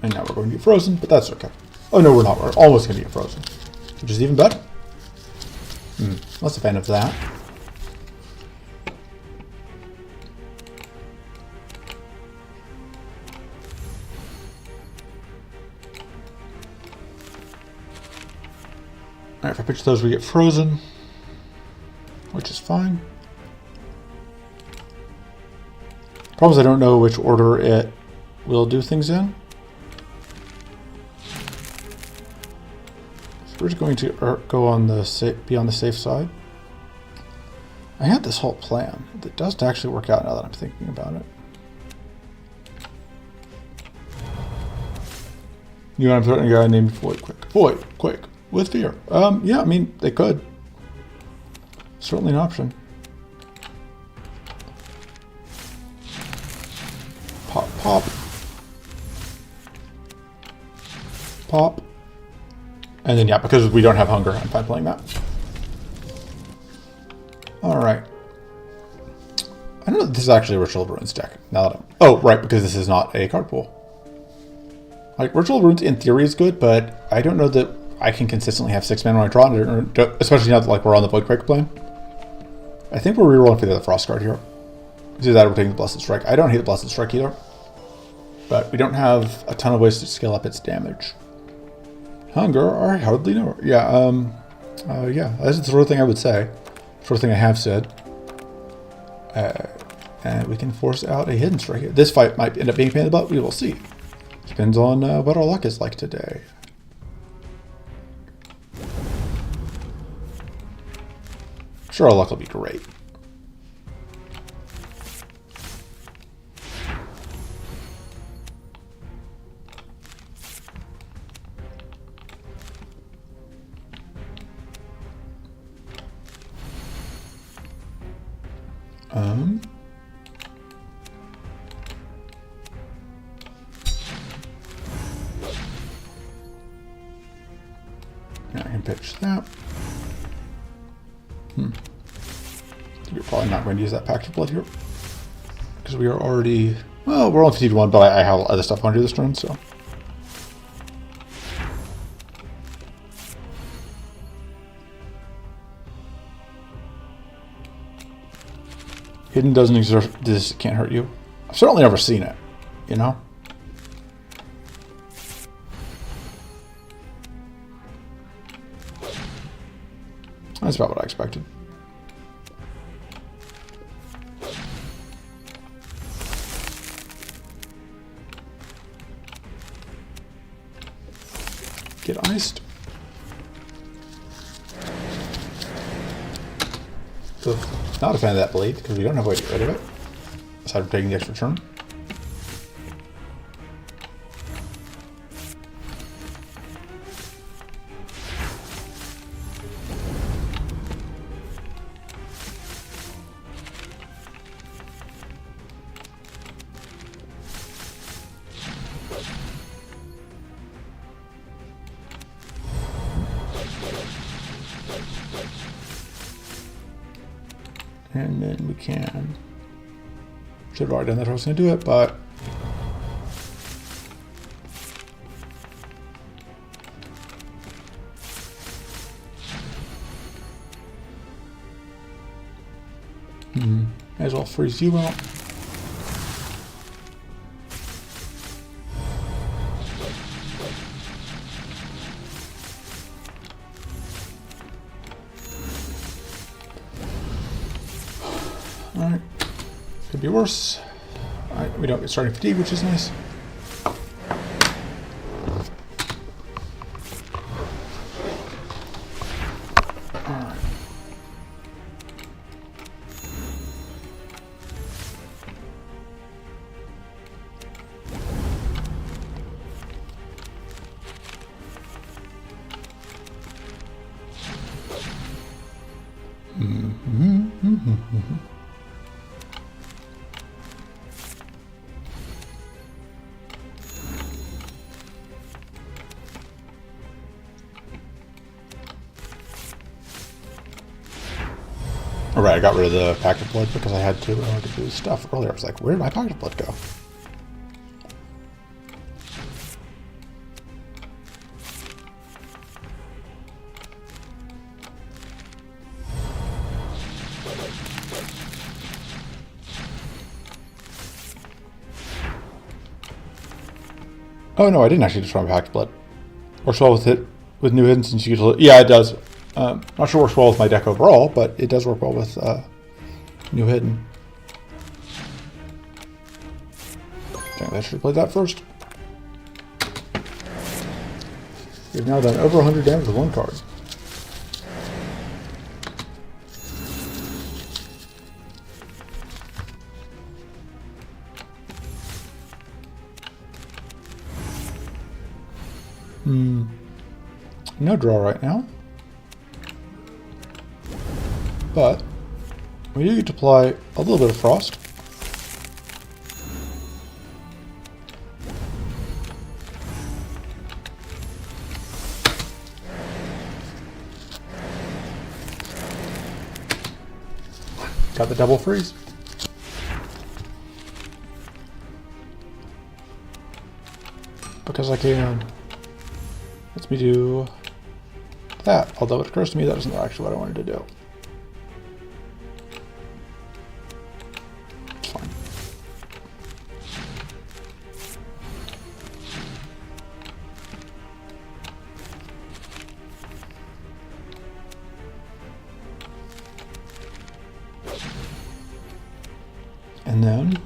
[SPEAKER 1] And now we're going to get frozen, but that's okay. Oh no, we're not. We're almost going to get frozen, which is even better. Less a fan of that. Alright, if I pitch those, we get frozen, which is fine. Problem is I don't know which order it will do things in. So we're just going to go on the be on the safe side. I had this whole plan that doesn't actually work out now that I'm thinking about it. You want to threaten a guy named Void Quake. Void Quake. With fear. Yeah, I mean, they could. Certainly an option. Pop, pop. Pop. And then, yeah, because we don't have hunger, I'm fine playing that. Alright. I don't know if this is actually a Ritual of Ruins deck. Now that oh, right, because this is not a card pool. Like, Ritual of Ruins in theory is good, but I don't know that I can consistently have 6 mana when I draw it, especially now that like we're on the Void Quake plane. I think we're rerolling for the other Frost card here. Either that or we're taking the Blessed Strike. I don't hate the Blessed Strike either. But we don't have a ton of ways to scale up its damage. Hunger, I hardly know. Yeah, yeah, that's the sort of thing I would say. Sort of thing I have said. And we can force out a Hidden Strike here. This fight might end up being a pain in the butt. We will see. Depends on what our luck is like today. Sure, our luck will be great. I can pitch that. You're probably not going to use that Pact of Blood here. Because we are already... Well, we're only 51, but I have other stuff I want to do this turn, so... Hidden doesn't exert... This can't hurt you. I've certainly never seen it, you know? That's about what I expected. Get iced. So, not a fan of that blade, because we don't have a way to get rid of it, aside from taking the extra turn. And then we can... Should have already done that if I was going to do it, but... May as well freeze you out. Alright, could be worse. Alright, we don't get starting fatigue, which is nice. Alright. Alright, I got rid of the Pact of Blood because I had to in order to do stuff earlier. I was like, where did my Pact of Blood go? Oh no, I didn't actually destroy my Pact of Blood. Works well with it, with new hidden since you get to... Yeah, it does. Not sure it works well with my deck overall, but it does work well with new hidden. Dang, I should have played that first. We've now done over 100 damage with one card. No draw right now. But we do get to apply a little bit of frost. Got the double freeze. Because I can. Lets me do that, although it occurs to me that isn't actually what I wanted to do. It's fine. And then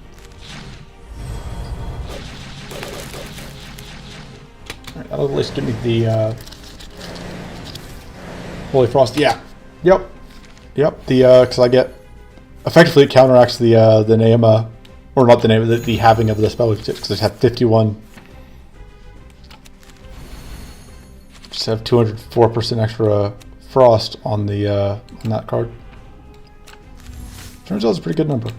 [SPEAKER 1] that'll at least give me the Holy Frost. Yeah. Yep. Yep. The because I get effectively it counteracts the name or not the name, the halving of the spell because I have 51. Just have 204% extra frost on the on that card. Turns out it's a pretty good number.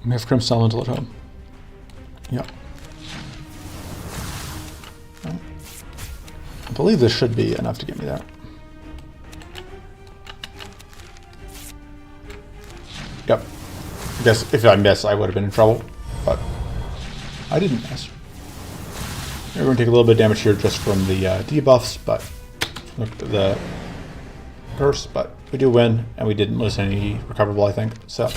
[SPEAKER 1] We have Crimson Elemental at home. Yeah. I believe this should be enough to get me there. Yep. I guess if I missed, I would have been in trouble, but I didn't miss. We're going to take a little bit of damage here just from the debuffs, but the curse, but we do win, and we didn't lose any recoverable, I think, so.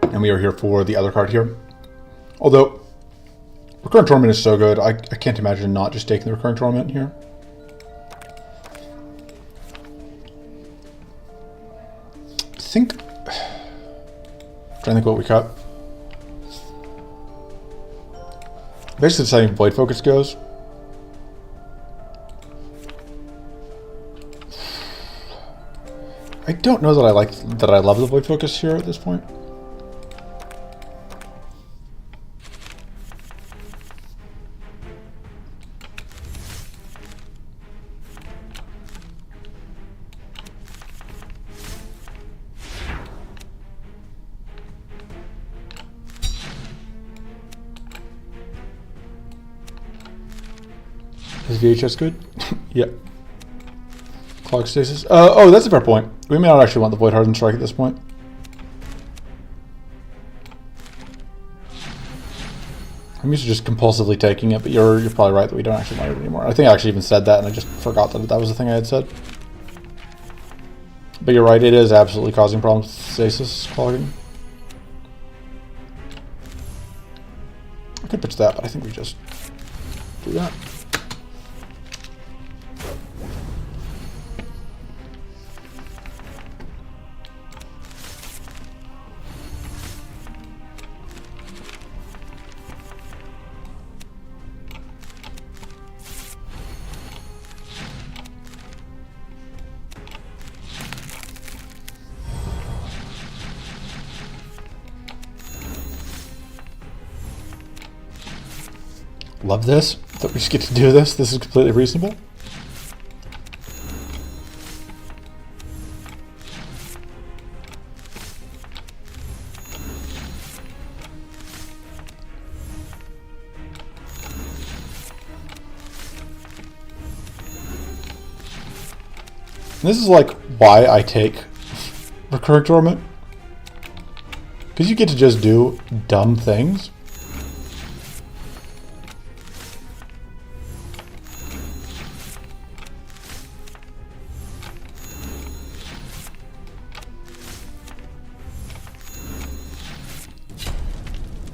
[SPEAKER 1] And we are here for the other card here. Although, Recurrent Torment is so good, I can't imagine not just taking the Recurrent Torment here. I'm trying to think what we cut. Basically deciding Void Focus goes. I don't know that I love the Void Focus here at this point. Is VHS good? Yep. Clog Stasis. Oh, that's a fair point. We may not actually want the Void Hardened Strike at this point. I'm used to just compulsively taking it, but you're probably right that we don't actually want it anymore. I think I actually even said that, and I just forgot that that was the thing I had said. But you're right, it is absolutely causing problems with Stasis clogging. I could pitch that, but I think we just do that. Love this, that we just get to do this. This is completely reasonable. And this is like why I take Recurrent Torment. Because you get to just do dumb things.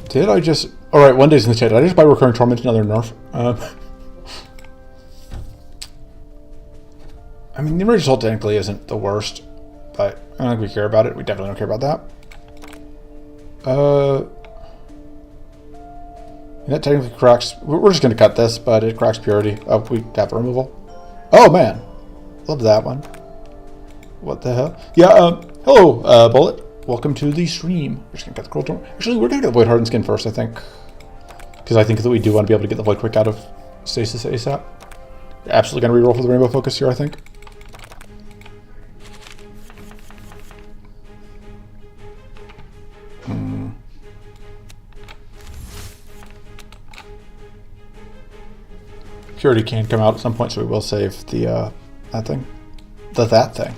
[SPEAKER 1] Did I just... Alright, one day's in the chat. Did I just buy Recurrent Torment another nerf? I mean, the result technically isn't the worst, but I don't think we care about it. We definitely don't care about that. That technically cracks... We're just going to cut this, but it cracks Purity. Oh, we have removal. Oh, man. Love that one. What the hell? Yeah, hello, Bullet. Welcome to the stream. We're just going to cut the Cruel Torment. Actually, we're going to get the Void Hardened Skin first, I think. Because I think that we do want to be able to get the Void Quick out of Stasis ASAP. We're absolutely going to reroll for the Rainbow Focus here, I think. Purity can come out at some point, so we will save the, that thing. That thing.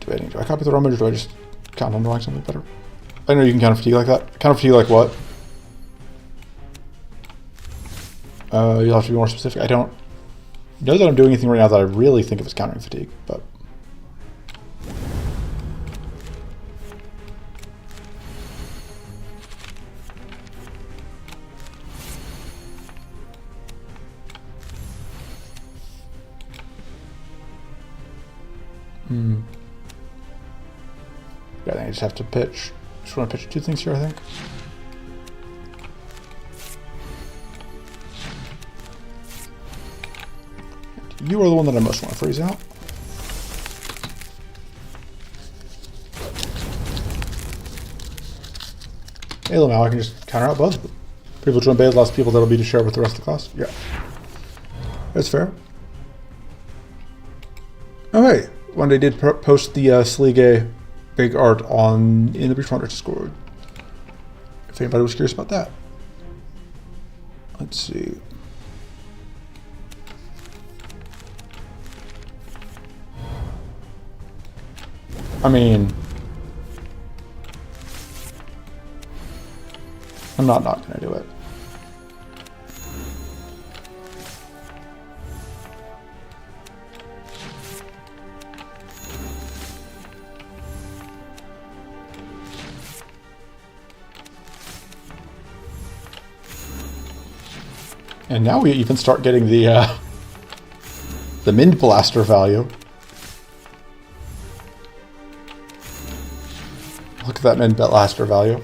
[SPEAKER 1] Do I copy the Romage, or do I just count on doing something better? I know you can counter fatigue like that. Counter fatigue like what? You'll have to be more specific. I don't know that I'm doing anything right now that I really think of as countering fatigue, but... Yeah, I think I just have to pitch. Just want to pitch two things here, I think. You are the one that I most want to freeze out. Hey, now I can just counter out both of them. People join beta, less people that'll be to share with the rest of the class. Yeah. That's fair. Okay. One day did post the Slige big art in the Beachfronters Discord. If anybody was curious about that. Let's see. I mean, I'm not gonna do it. And now we even start getting the Mind Blaster value. Look at that Mind Blaster value.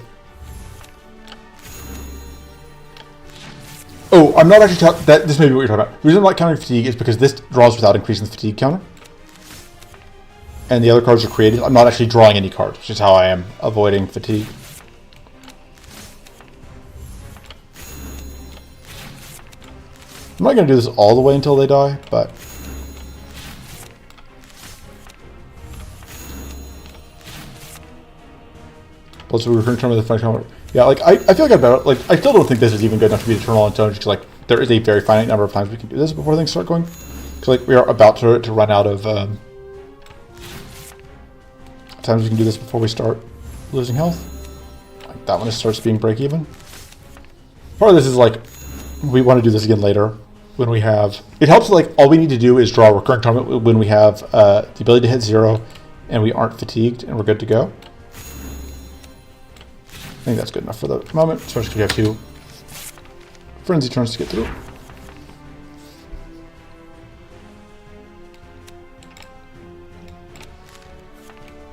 [SPEAKER 1] Oh, I'm not actually this may be what you're talking about. The reason I'm not counting fatigue is because this draws without increasing the fatigue counter. And the other cards are created. I'm not actually drawing any cards, which is how I am avoiding fatigue. I'm not going to do this all the way until they die, but... Plus, we recurring term of the final. Yeah, like, I feel like I still don't think this is even good enough to be eternal on its own, because, like, there is a very finite number of times we can do this before things start going. Because, like, we are about to run out of times we can do this before we start losing health. Like, that one just starts being break even. Part of this is, like, we want to do this again later. When we have, it helps, like, all we need to do is draw a recurring tournament when we have the ability to hit 0 and we aren't fatigued and we're good to go. I think that's good enough for the moment, especially because we have 2 frenzy turns to get through.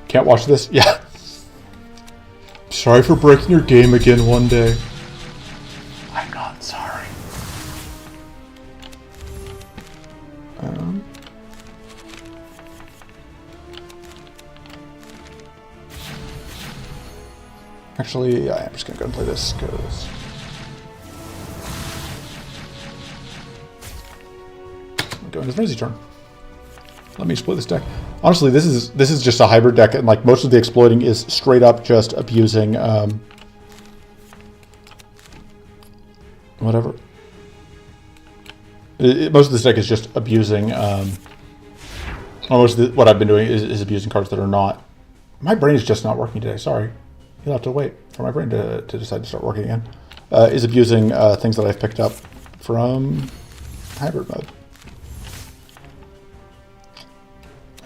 [SPEAKER 1] Can't watch this? Yeah. Sorry for breaking your game again one day. I'm not sorry. Actually, yeah, I'm just gonna go and play this because I'm going to frenzy turn. Let me split this deck. Honestly, this is just a hybrid deck, and like most of the exploiting is straight up just abusing whatever. Most of this deck is just abusing. Most of what I've been doing is abusing cards that are not. My brain is just not working today. Sorry. You'll have to wait for my brain to decide to start working again. Is abusing things that I've picked up from hybrid mode.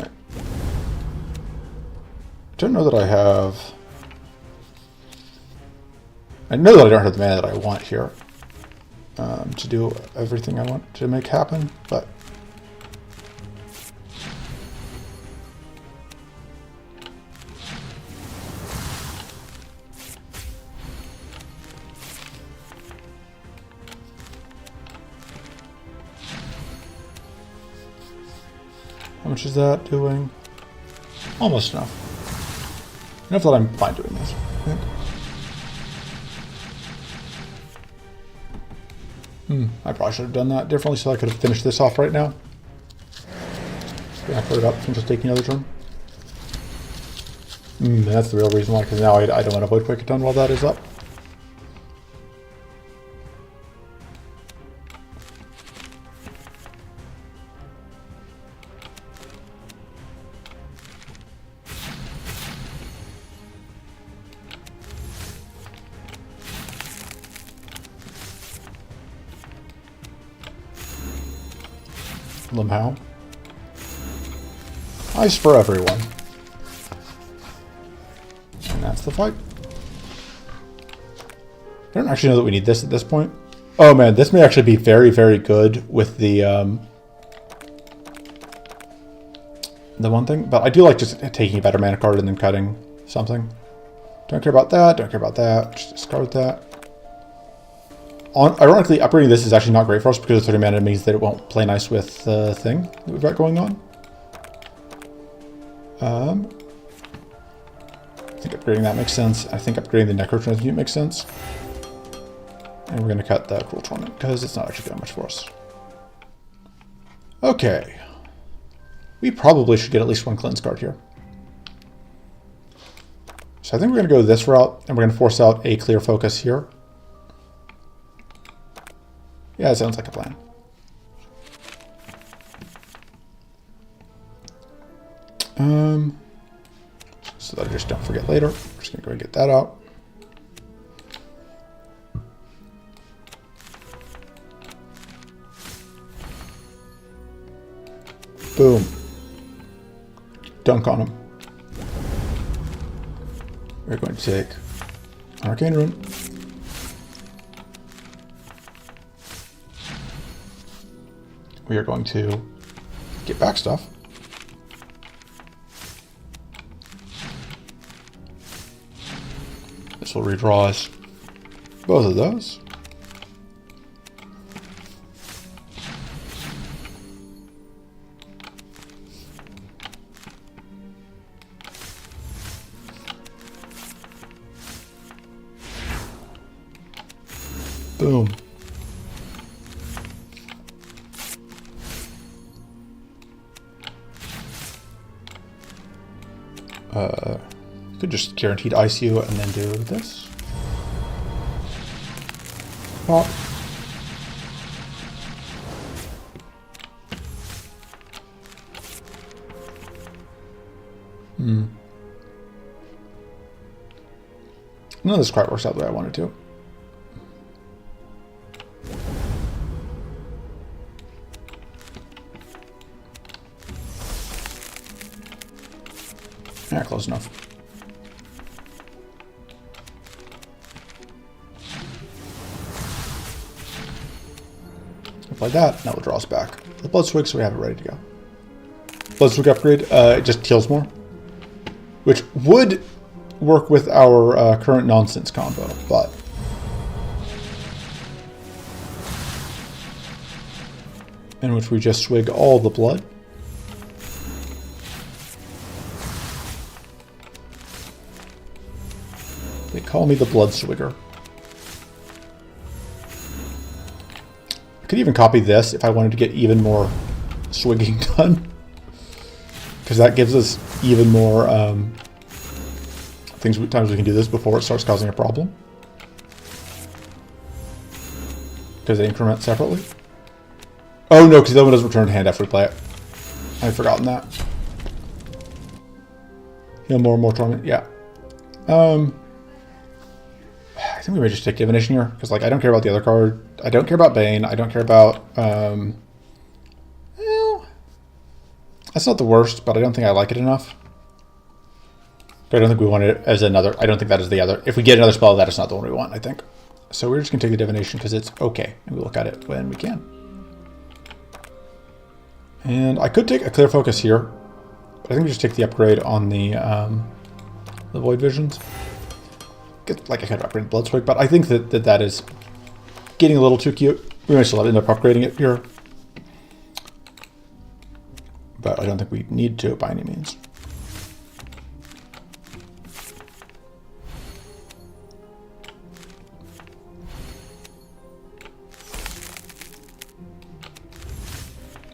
[SPEAKER 1] Okay. Don't know that I have... I know that I don't have the mana that I want here to do everything I want to make happen, but... How much is that doing? Almost enough. Enough that I'm fine doing this. I probably should have done that differently so I could have finished this off right now. Back it up from just taking another turn. That's the real reason why, because now I don't want to avoid quick a ton while that is up. Somehow. Ice for everyone. And that's the fight. I don't actually know that we need this at this point. Oh man, this may actually be very, very good with the one thing. But I do like just taking a better mana card and then cutting something. Don't care about that, don't care about that. Just discard that. Ironically, upgrading this is actually not great for us because 30 mana means that it won't play nice with the thing that we've got going on. I think upgrading that makes sense. I think upgrading the Necro Transmute makes sense. And we're going to cut the Cruel Torment because it's not actually doing much for us. Okay. We probably should get at least one cleanse card here. So I think we're going to go this route, and we're going to force out a clear focus here. Yeah, it sounds like a plan. So that I just don't forget later. I'm just going to go and get that out. Boom. Dunk on him. We're going to take an Arcane Rune. We are going to get back stuff. This will redraw us both of those. Boom. Could just guaranteed ice you and then do this. Pop. None of this quite works out the way I wanted to. Yeah, close enough. Like that, now we'll draw us back. The Bloodswig, so we have it ready to go. Bloodswig upgrade, it just heals more, which would work with our current nonsense combo, but in which we just swig all the blood. They call me the Blood Swigger. I could even copy this if I wanted to get even more swigging done, because that gives us even more times we can do this before it starts causing a problem, because they increment separately. Oh no, because the other one doesn't return to hand after we play it. I've forgotten that. Heal more and more torment. Yeah. I think we may just take Divination here, because like I don't care about the other card. I don't care about Bane. I don't care about well, that's not the worst, but I don't think I like it enough. But I don't think we want it as another. I don't think that is the other. If we get another spell, that is not the one we want, I think. So we're just gonna take the Divination because it's okay, and we look at it when we can. And I could take a Clear Focus here, but I think we just take the upgrade on the Void Visions. Like I could upgrade Bloodswig, but I think that is getting a little too cute. We might still end up upgrading it here, but I don't think we need to by any means.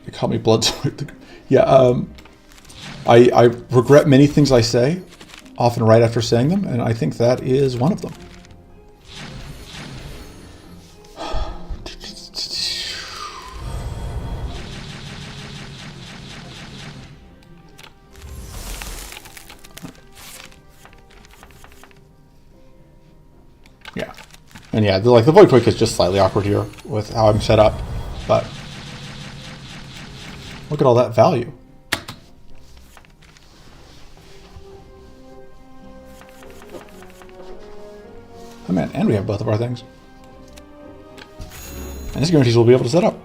[SPEAKER 1] They call me Bloodswig. Yeah, I regret many things I say, often right after saying them, and I think that is one of them. Yeah, and yeah, the Void Quake is just slightly awkward here with how I'm set up, but look at all that value. Oh man, and we have both of our things. And this guarantees we'll be able to set up.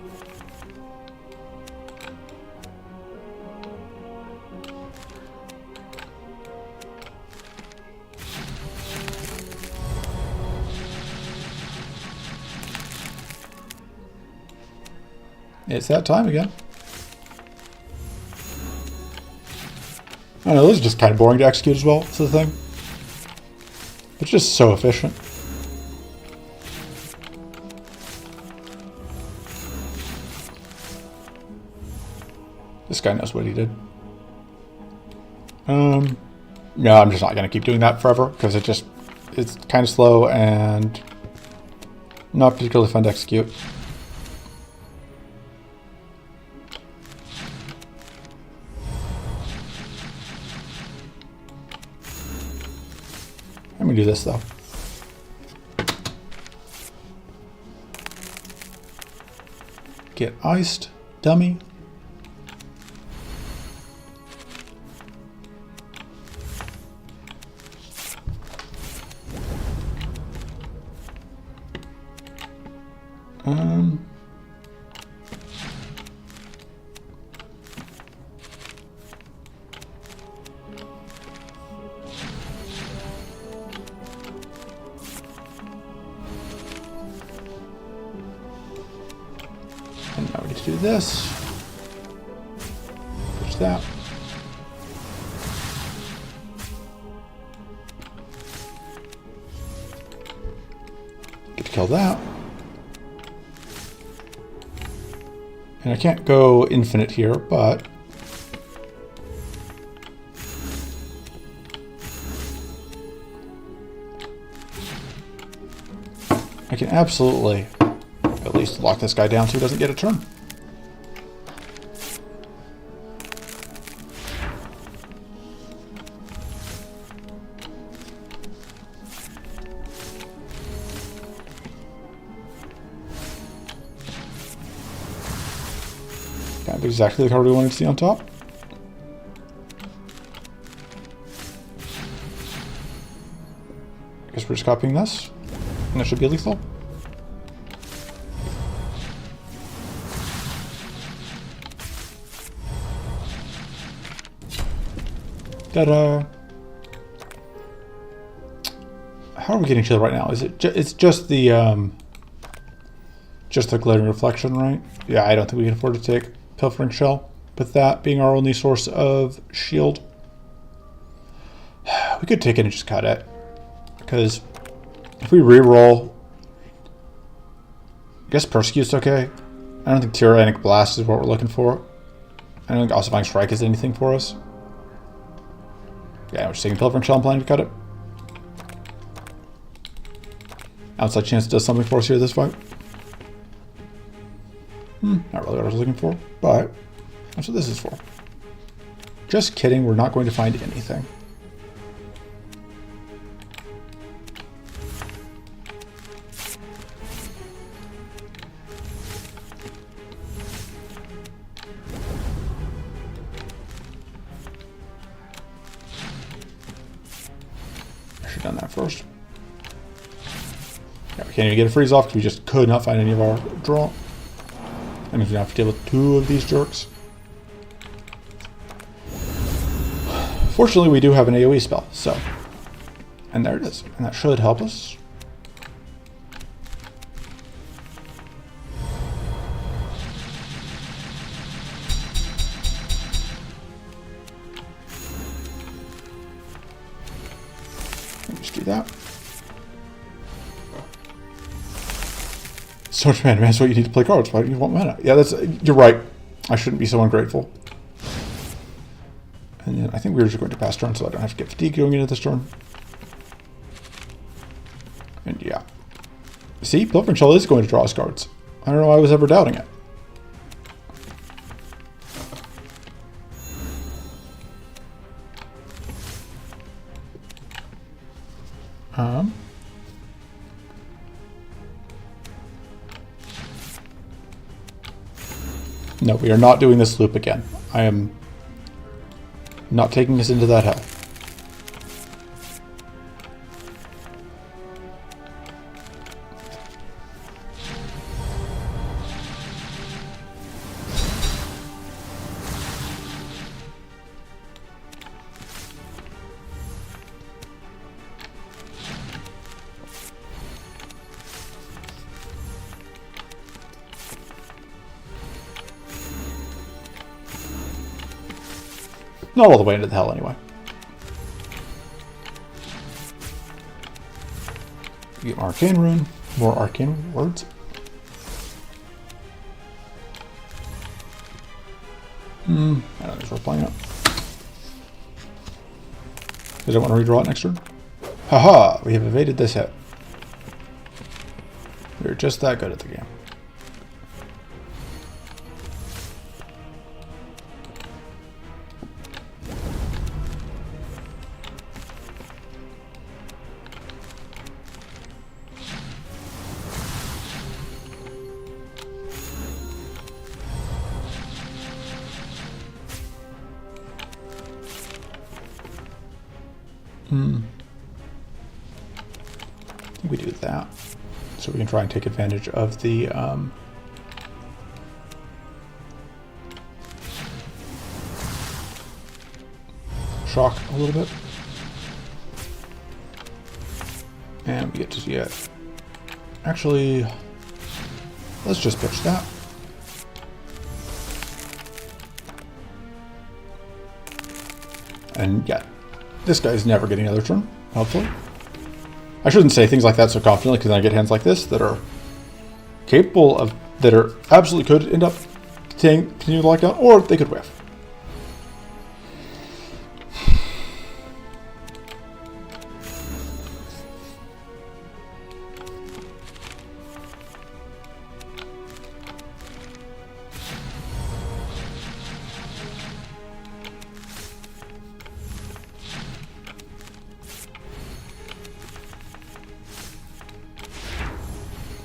[SPEAKER 1] It's that time again. I don't know, those are just kind of boring to execute as well, that's the thing. It's just so efficient. This guy knows what he did. No, I'm just not going to keep doing that forever, because it's kind of slow and not particularly fun to execute. Let me do this, though. Get iced, dummy. And now we need to do this. Push that. Get to kill that. And I can't go infinite here, but I can absolutely at least lock this guy down so he doesn't get a turn. Kind of exactly the card we wanted to see on top. I guess we're just copying this, and it should be lethal. Ta-da! How are we getting shield right now? Is it? It's just the glittering reflection, right? Yeah, I don't think we can afford to take Pilfering Shell, with that being our only source of shield. We could take it and just cut it, because if we re-roll, I guess Persecute's okay. I don't think Tyrannic Blast is what we're looking for. I don't think Ossifying Strike is anything for us. Yeah, we're just taking Pilfering Shell and planning to cut it. Outside chance does something for us here this fight. Not really what I was looking for, but that's what this is for. Just kidding, we're not going to find anything. I should have done that first. Yeah, we can't even get a freeze off because we just could not find any of our draw. That means we have to deal with two of these jerks. Fortunately, we do have an AoE spell, so. And there it is. And that should help us. Let me just do that. So much mana, man. That's what you need to play cards. Why do you want mana? Yeah, you're right. I shouldn't be so ungrateful. And then I think we're just going to pass turn so I don't have to get fatigue going into this turn. And yeah. See, Pilfering Shell is going to draw us cards. I don't know why I was ever doubting it. No, we are not doing this loop again. I am not taking us into that hell. Not all the way into the hell, anyway. Get more arcane rune. More arcane words. I don't think it's worth playing it. I don't want to redraw it next turn. Haha! We have evaded this hit. We're just that good at the game. I think we do that. So we can try and take advantage of the shock a little bit. And we get to see it. Actually, let's just pitch that. And yeah, this guy's never getting another turn, hopefully. I shouldn't say things like that so confidently, because then I get hands like this that are capable of, that are absolutely could end up continuing the lockdown, or they could whiff.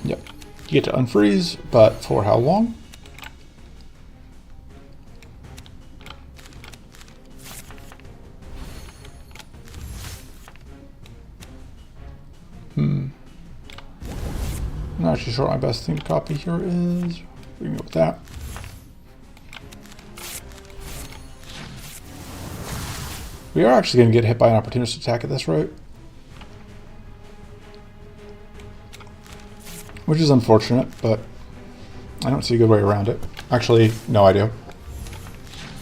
[SPEAKER 1] Yep. You get to unfreeze, but for how long? Not actually sure what my best thing to copy here is. We can go with that. We are actually going to get hit by an opportunistic attack at this rate, which is unfortunate, but I don't see a good way around it. Actually, no, I do.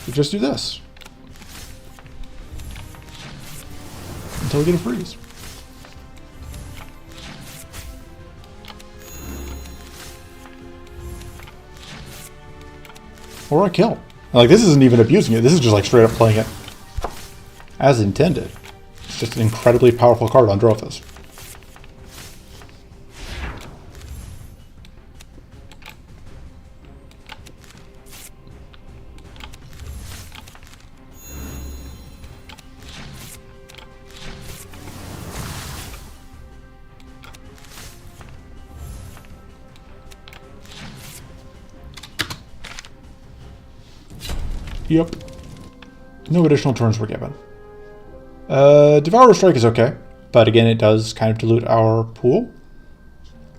[SPEAKER 1] We just do this until we get a freeze. Or a kill. Like, this isn't even abusing it. This is just like straight up playing it as intended. It's just an incredibly powerful card on Drofis. Yep. No additional turns were given. Devour Strike is okay, but again, it does kind of dilute our pool.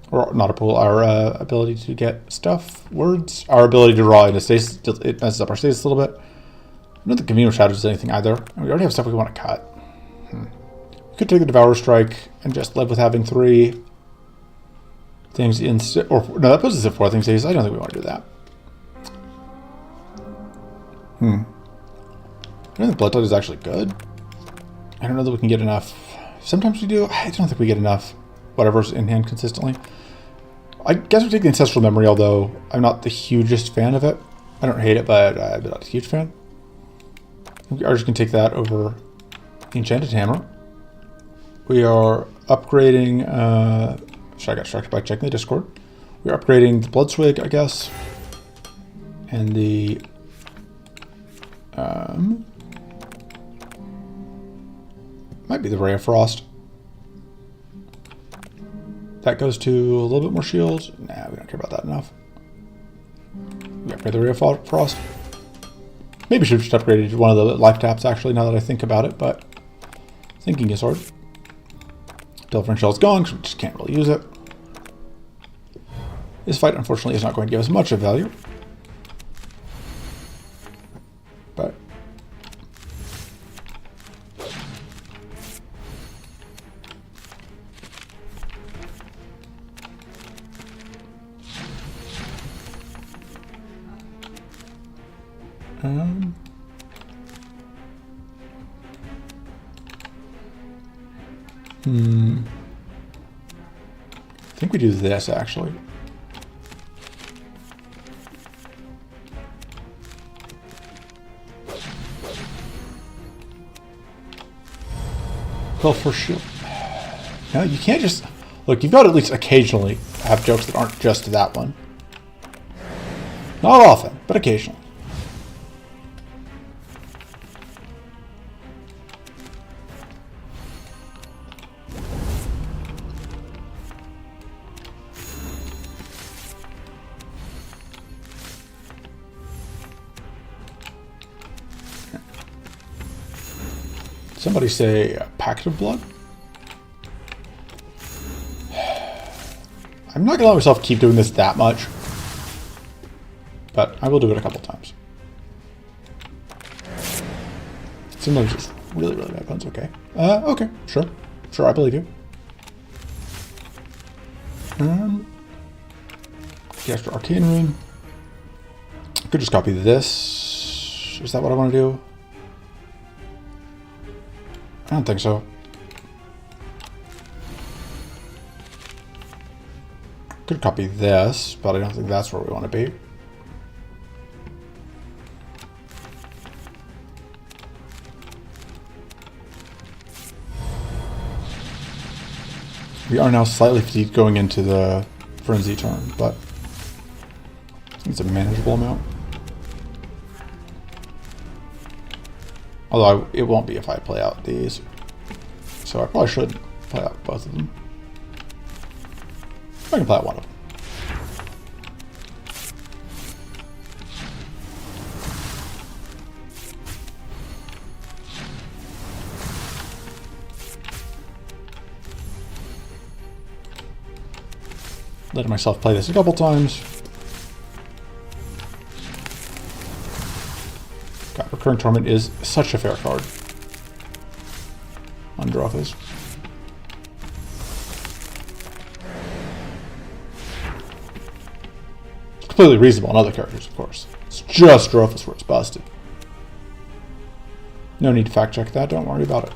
[SPEAKER 1] Or not a pool, our ability to get stuff, words. Our ability to draw into stasis, it messes up our stasis a little bit. I don't think Convenient Shadows does anything either. And we already have stuff we want to cut. We could take the Devour Strike and just live with having 3 things instead. Or, no, that puts us at 4 things stasis. I don't think we want to do that. I don't think Blood Tide is actually good. I don't know that we can get enough. Sometimes we do. I don't think we get enough whatever's in hand consistently. I guess we take the Ancestral Memory, although I'm not the hugest fan of it. I don't hate it, but I'm not a huge fan. We are just going to take that over the Enchanted Hammer. We are upgrading... I got distracted by checking the Discord. We're upgrading the Blood Swig, I guess. And the... might be the Ray of Frost. That goes to a little bit more shields. Nah, we don't care about that enough. We upgrade the Ray of Frost. Maybe should have just upgraded one of the life taps, actually, now that I think about it, but thinking is hard. Delivering Shell is gone, because we just can't really use it. This fight, unfortunately, is not going to give us much of value. But I think we do this, actually. Well, for sure. No, you can't just... Look, you've got to at least occasionally have jokes that aren't just that one. Not often, but occasionally. Somebody say a packet of blood? I'm not going to let myself keep doing this that much. But I will do it a couple times. Sometimes just really, really bad puns. Okay. Okay. Sure. Sure, I believe you. The extra arcane rune. I could just copy this. Is that what I want to do? I don't think so. Could copy this, but I don't think that's where we want to be. We are now slightly fatigued going into the frenzy turn, but it's a manageable amount. Although it won't be if I play out these. So I probably should play out both of them. I can play out one of them. Letting myself play this a couple times. God, Recurrent Torment is such a fair card on Drofis. It's completely reasonable on other characters, of course. It's just Drofis where it's busted. No need to fact check that, don't worry about it.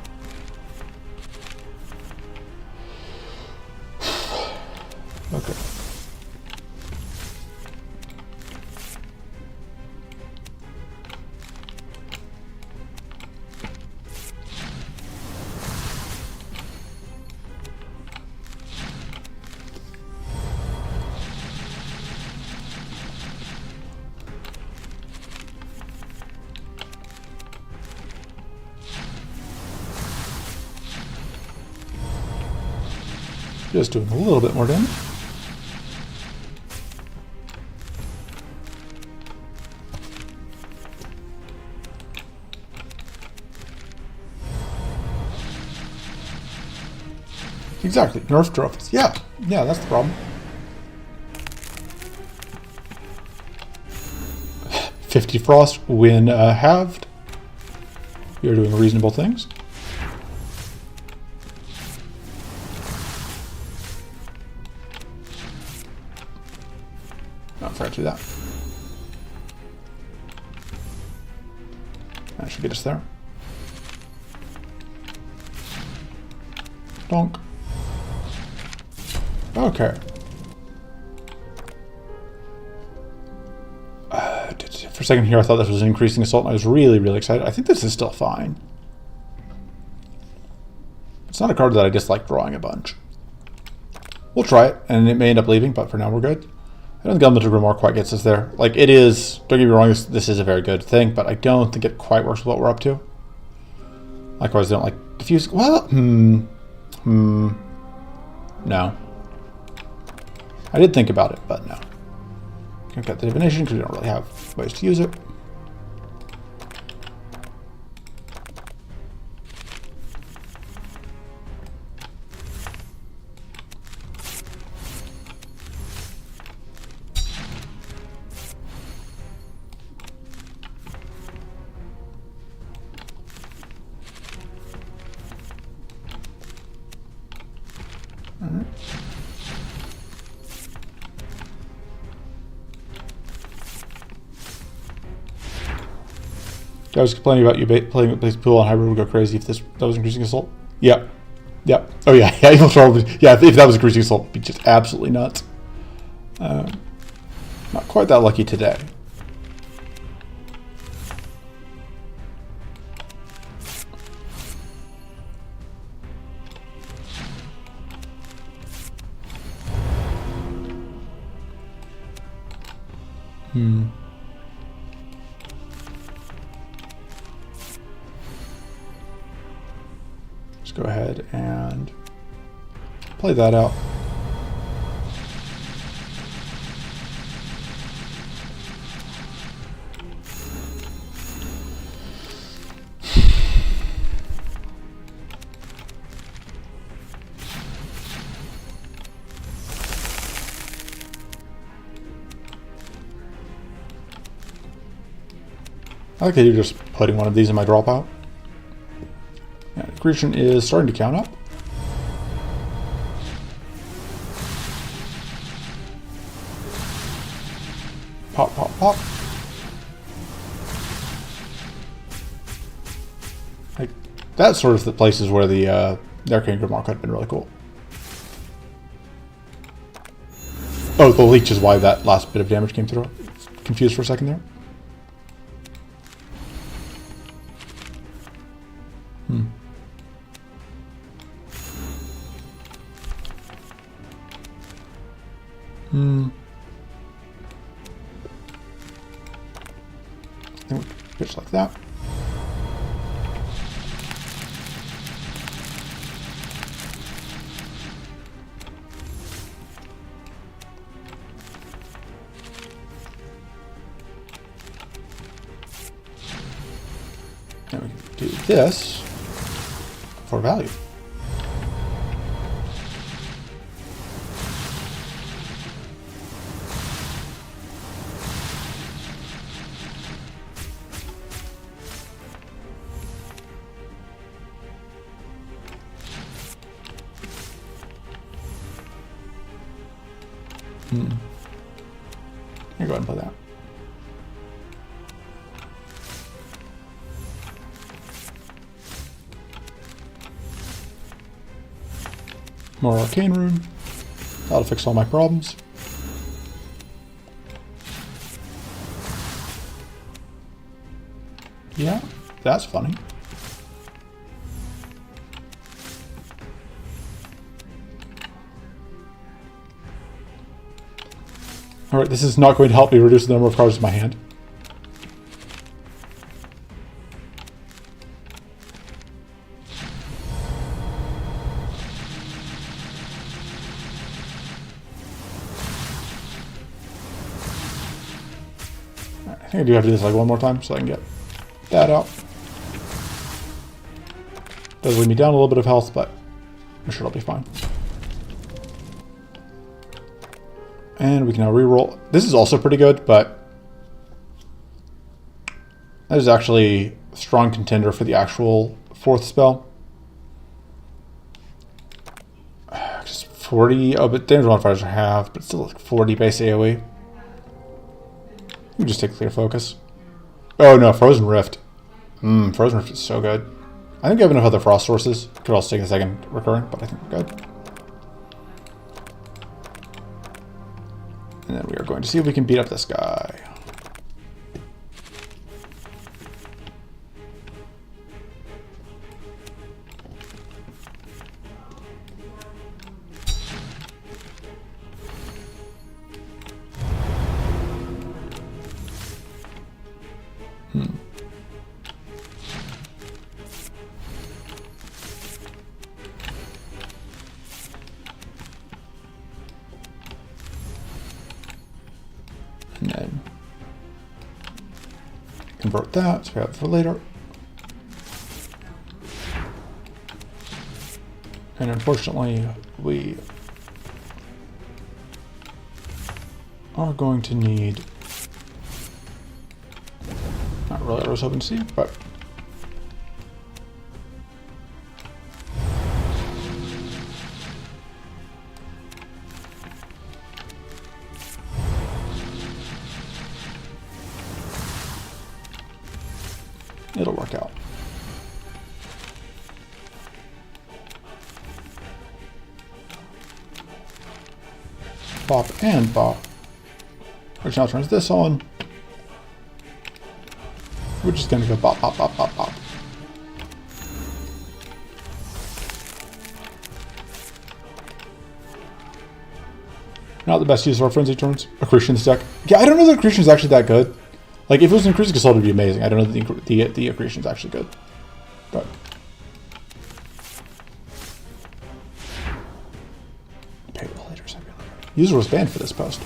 [SPEAKER 1] Okay. Just doing a little bit more damage. Exactly, nerf Drofis. Yeah, that's the problem. 50 frost when halved. You're doing reasonable things. Not fair to do that. That should get us there. Donk. Okay. For a second here, I thought this was an increasing assault, and I was really, really excited. I think this is still fine. It's not a card that I dislike drawing a bunch. We'll try it, and it may end up leaving, but for now we're good. I don't think Elemental Grimoire quite gets us there. Like, it is, don't get me wrong, this is a very good thing, but I don't think it quite works with what we're up to. Likewise, I don't like diffuse. Well, no. I did think about it, but no. Can't get the divination because we don't really have ways to use it. I was complaining about you playing with Pool on Hybrid would go crazy if that was increasing assault. Yep. Yeah. Oh yeah. Yeah. Evil Troll. Yeah. If that was a Greasy Soul, it'd be just absolutely nuts. Not quite that lucky today. Let's go ahead and play that out. I like that you're just putting one of these in my dropout. Yeah, accretion is starting to count up. Pop, pop, pop. Like, that's sort of the places where the Arcane Grimlock could have been really cool. Oh, the leech is why that last bit of damage came through. Confused for a second there. I think we pitch like that. And we can do this for value. Here, go ahead and play that. More Arcane Rune. That'll fix all my problems. Yeah, that's funny. Alright, this is not going to help me reduce the number of cards in my hand. I think I do have to do this like one more time so I can get that out. Does leave me down a little bit of health, but I'm sure it'll be fine. And we can now reroll. This is also pretty good, but that is actually a strong contender for the actual fourth spell. Just 40, oh, but damage modifiers are half, but still like 40 base AoE. We can just take clear focus. Oh no, Frozen Rift. Frozen Rift is so good. I think we have enough other frost sources. Could also take a second recurring, but I think we're good. And then we are going to see if we can beat up this guy. And then convert that, so we have it for later. And unfortunately, we are going to need, not really what I was hoping to see, but it'll work out. pop, and pop. Which now turns this on. We're just gonna go pop, pop, pop, pop, pop. Not the best use of our frenzy turns. Accretion's deck. Yeah, I don't know that Accretion's actually that good. Like, if it was an Increasing Assault, it'd be amazing. I don't know that the Accretion's actually good. But. Payroll-haters, user was banned for this post.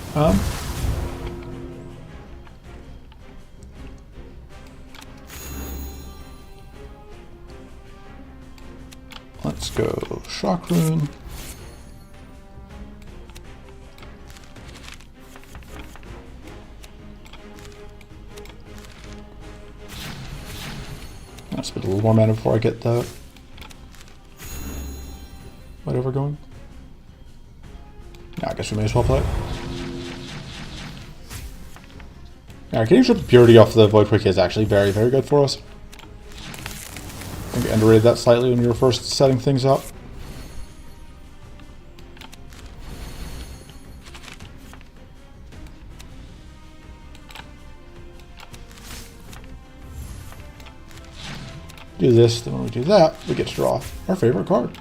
[SPEAKER 1] Let's go Shock Rune. I'll spend a little more mana before I get the whatever going. Yeah, I guess we may as well play it. Yeah, getting Triple Purity off the Void Quick is actually very, very good for us. I think I underrated that slightly when we were first setting things up. Do this, then when we do that, we get to draw our favorite card.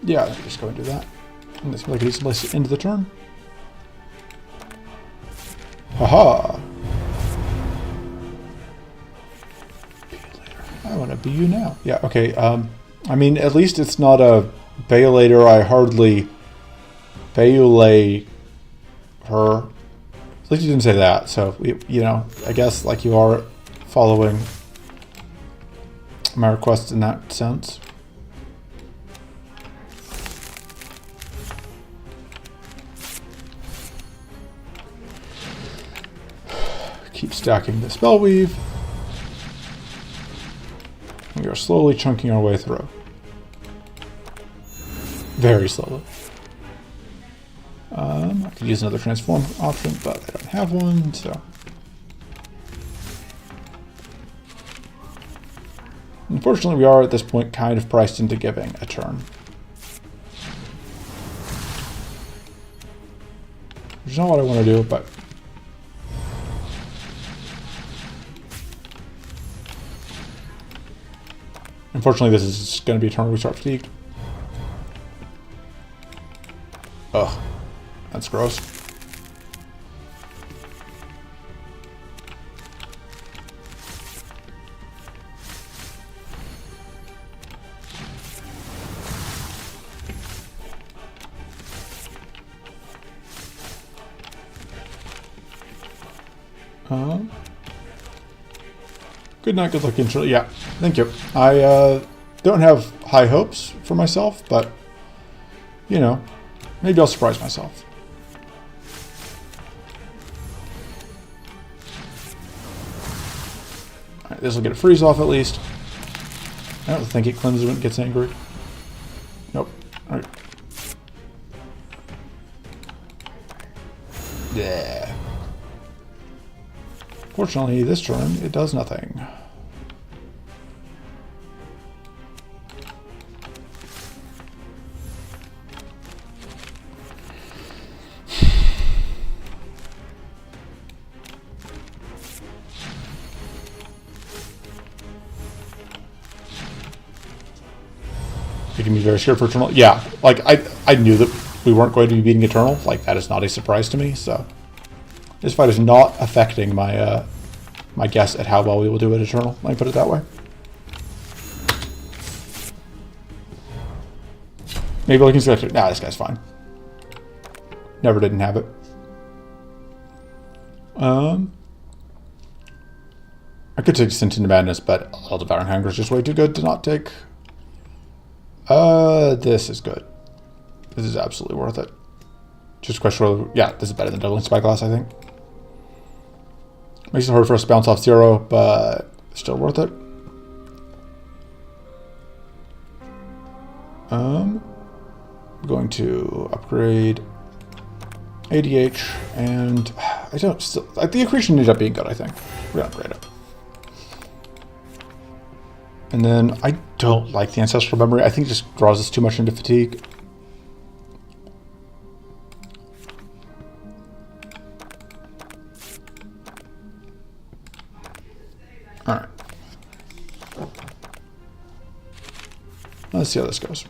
[SPEAKER 1] Yeah, I can just go and do that. And this feels like a decent place to end the turn. Haha! I want to be you now. Yeah, okay. I mean, at least it's not a Baelator. I hardly Baelay her. At least you didn't say that. So, you know, I guess like you are following my request in that sense. Keep stacking the spell weave. We are slowly chunking our way through. Very slowly. I could use another transform option, but I don't have one, so. Unfortunately, we are at this point kind of priced into giving a turn. Which is not what I want to do, but. Unfortunately, this is going to be a turn where we start fatigued. Ugh. That's gross. Good night, good luck, intro. Yeah, thank you. I don't have high hopes for myself, but, you know, maybe I'll surprise myself. Alright, this will get a freeze off at least. I don't think it cleanses when it gets angry. Nope. Alright. Yeah. Fortunately, this turn, it does nothing. Making me very scared for Eternal. Yeah, like, I knew that we weren't going to be beating Eternal. Like, that is not a surprise to me, so. This fight is not affecting my my guess at how well we will do at Eternal. Let me put it that way. Maybe looking skeptic. Nah, this guy's fine. Never didn't have it. I could take Sent into Madness, but All Devouring Hunger is just way too good to not take. This is good. This is absolutely worth it. Just a question whether, yeah, this is better than Doubling Spyglass, I think. Makes it hard for us to bounce off 0, but still worth it. I'm going to upgrade ADH, and I don't still. The accretion ended up being good, I think. We're gonna upgrade it. And then I don't like the ancestral memory. I think it just draws us too much into fatigue. All right. Let's see how this goes.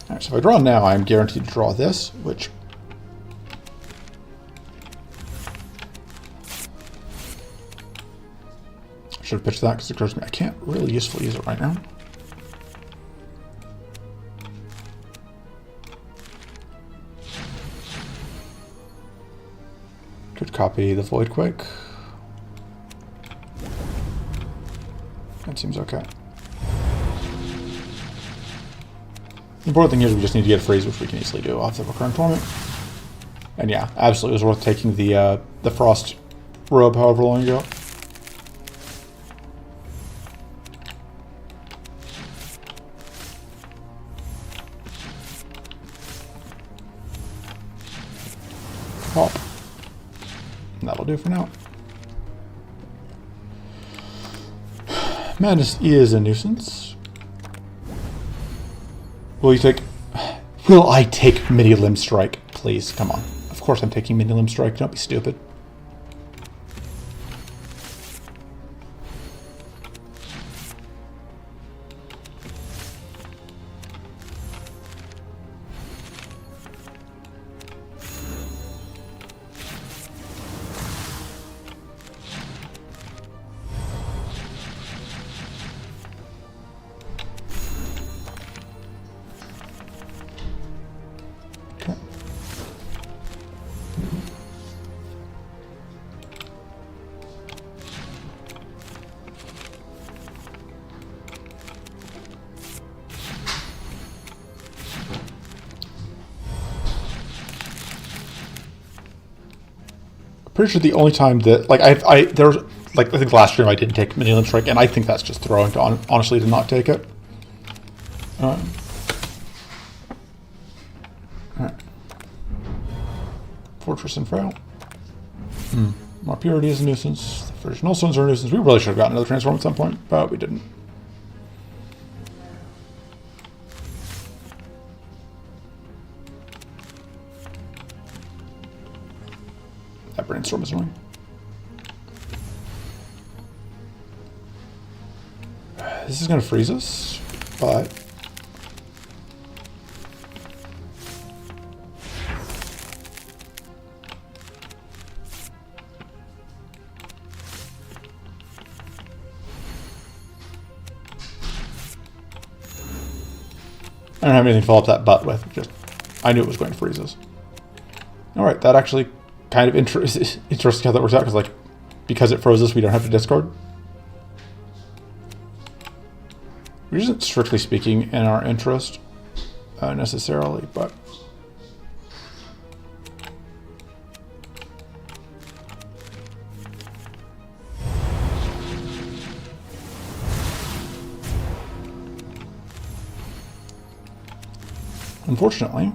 [SPEAKER 1] All right, so if I draw now, I'm guaranteed to draw this, which I should have pitched that because it occurs to me I can't really usefully use it right now. Could copy the Void Quake. That seems okay. The important thing here is we just need to get a freeze, which we can easily do off the Recurrent Torment. And yeah, absolutely it was worth taking the Frost robe however long ago. Pop. And that'll do for now. Madness is a nuisance. Will you take... Will I take Mini Limb Strike? Please, come on. Of course I'm taking Mini Limb Strike. Don't be stupid. Pretty sure the only time that, like, there was, like, I think last stream I didn't take Mini Limb Strike, and I think that's just throwing to honestly to not take it. Alright. Fortress and Frail. More Purity is a nuisance. The Frisian Nullstones are a nuisance. We really should have gotten another transform at some point, but we didn't. That Brainstorm is annoying. This is going to freeze us, but... I don't have anything to follow up that butt with. Just, I knew it was going to freeze us. Alright, that actually kind of interesting how that works out, because it froze us, we don't have to discard. Which isn't strictly speaking in our interest, necessarily, but... Unfortunately,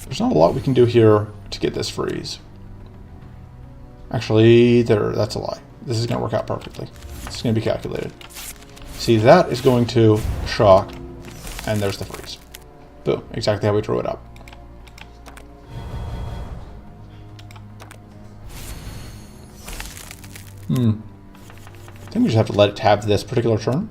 [SPEAKER 1] there's not a lot we can do here to get this freeze. Actually, that's a lie. This is going to work out perfectly. This is going to be calculated. See, that is going to shock, and there's the freeze. Boom, exactly how we drew it up. I think we just have to let it have this particular turn.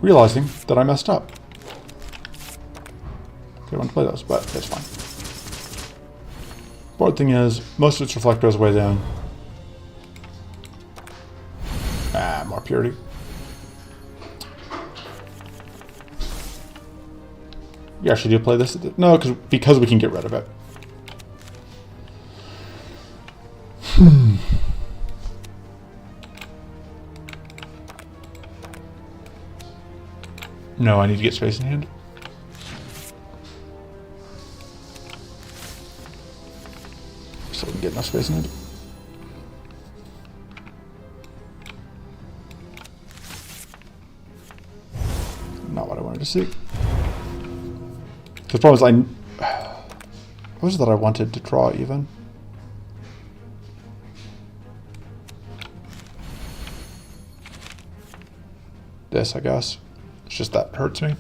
[SPEAKER 1] Realizing that I messed up. Okay, I want to play those, but it's fine. Important thing is, most of its reflect goes way down. More Purity. Yeah, should you play this? No, because we can get rid of it. No, I need to get space in hand. So we can get enough space in hand. Not what I wanted to see. The problem is what was it that I wanted to draw even? This, I guess. It's just that hurts me.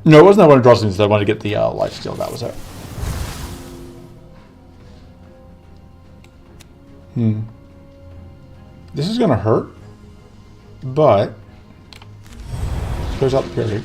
[SPEAKER 1] No, it wasn't that I wanted to draw something, I wanted to get the lifesteal, that was it. This is gonna hurt, but clears out the parry.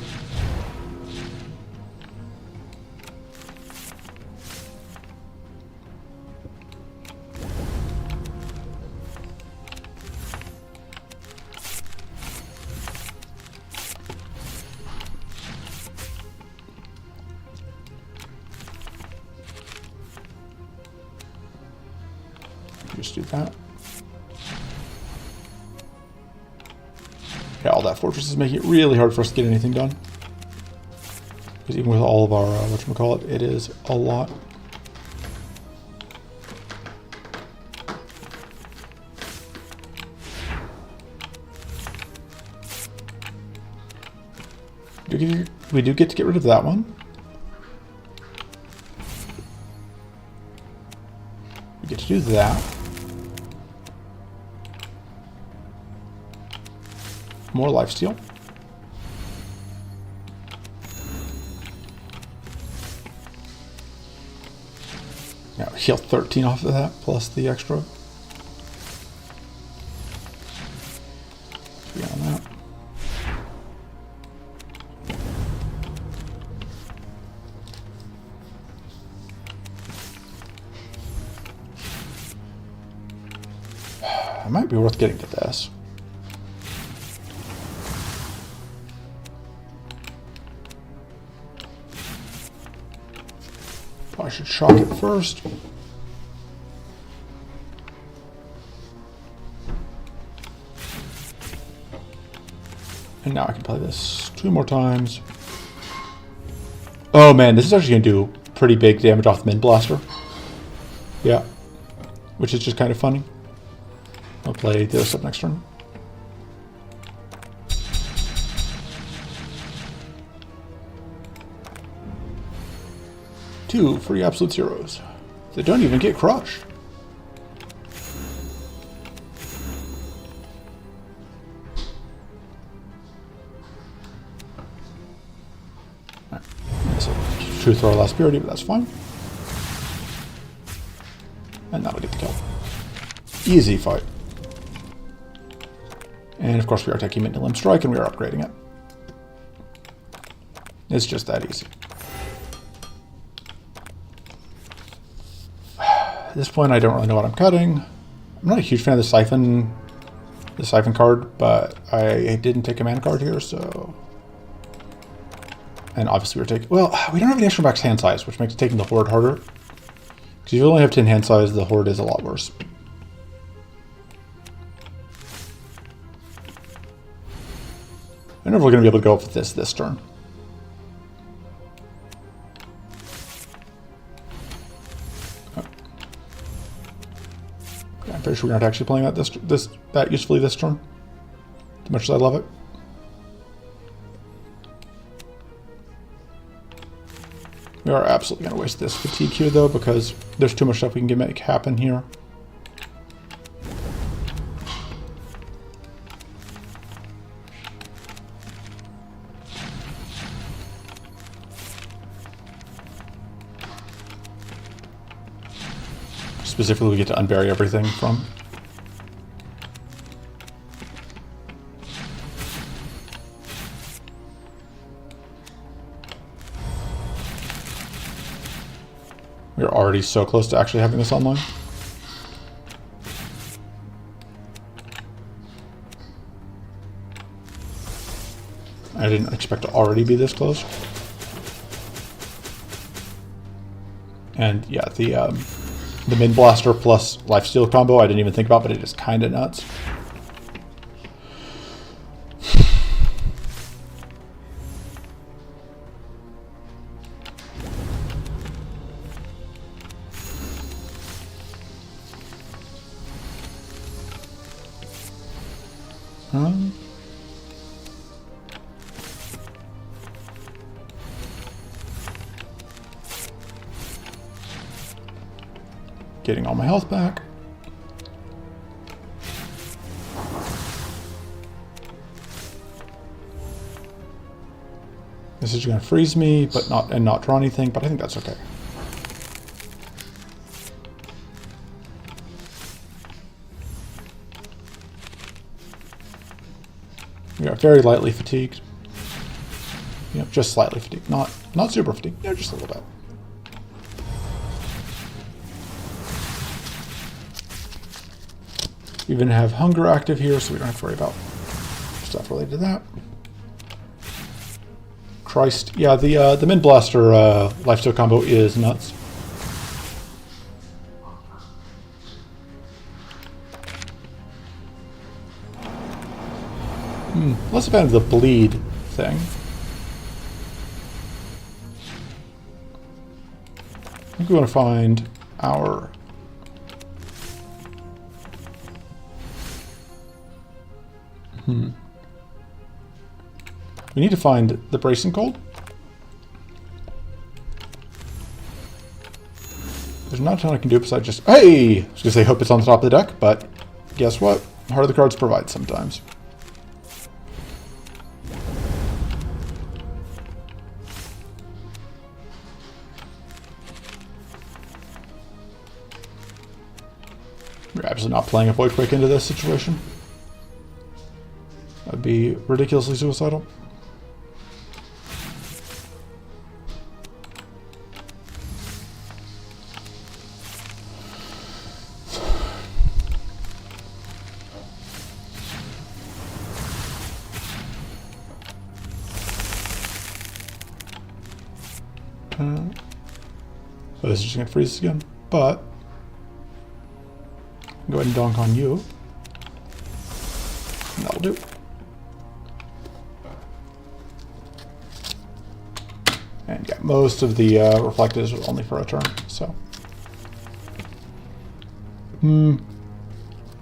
[SPEAKER 1] Just do that. Yeah, all that fortress is making it really hard for us to get anything done. Because even with all of our, whatchamacallit, it is a lot. We do get to get rid of that one. We get to do that. More lifesteal. Yeah, heal 13 off of that, plus the extra. Beyond that. It might be worth getting to this. I should shock it first. And now I can play this 2 more times. Oh man, this is actually going to do pretty big damage off the Min Blaster. Yeah. Which is just kind of funny. I'll play this up next turn. Two free absolute zeros. They don't even get crushed. Right. So, true throw last purity, but that's fine. And that'll get the kill. Easy fight. And of course we are taking Mint Limb Strike and we are upgrading it. It's just that easy. At this point, I don't really know what I'm cutting. I'm not a huge fan of the Siphon card, but I didn't take a mana card here, so... And obviously we're taking... Well, we don't have any extra max hand size, which makes taking the Horde harder. Because if you only have 10 hand size, the Horde is a lot worse. I don't know if we're going to be able to go up with this turn. I'm pretty sure we're not actually playing that usefully this turn. As much as I love it. We are absolutely going to waste this fatigue here though, because there's too much stuff we can make happen here. Specifically, we get to unbury everything from. We're already so close to actually having this online. I didn't expect to already be this close. And yeah, the Min Blaster plus Lifesteal combo I didn't even think about, but it is kind of nuts. Getting all my health back. This is going to freeze me, but not draw anything. But I think that's okay. We are very lightly fatigued. Yep, just slightly fatigued, not super fatigued. Yeah, just a little bit. We even have hunger active here, so we don't have to worry about stuff related to that. Christ, yeah, the Min Blaster Lifesteal combo is nuts. Less a fan of the bleed thing. I think we want to find our... We need to find the Bracing Cold. There's not a ton I can do besides just... Hey! I was going to say hope it's on the top of the deck, but guess what? Heart of the cards provide sometimes. We're absolutely not playing a Void Quake into this situation. That'd be ridiculously suicidal. So this is just going to freeze again, but go ahead and donk on you. And that'll do. And yeah, most of the reflectives are only for a turn, so. I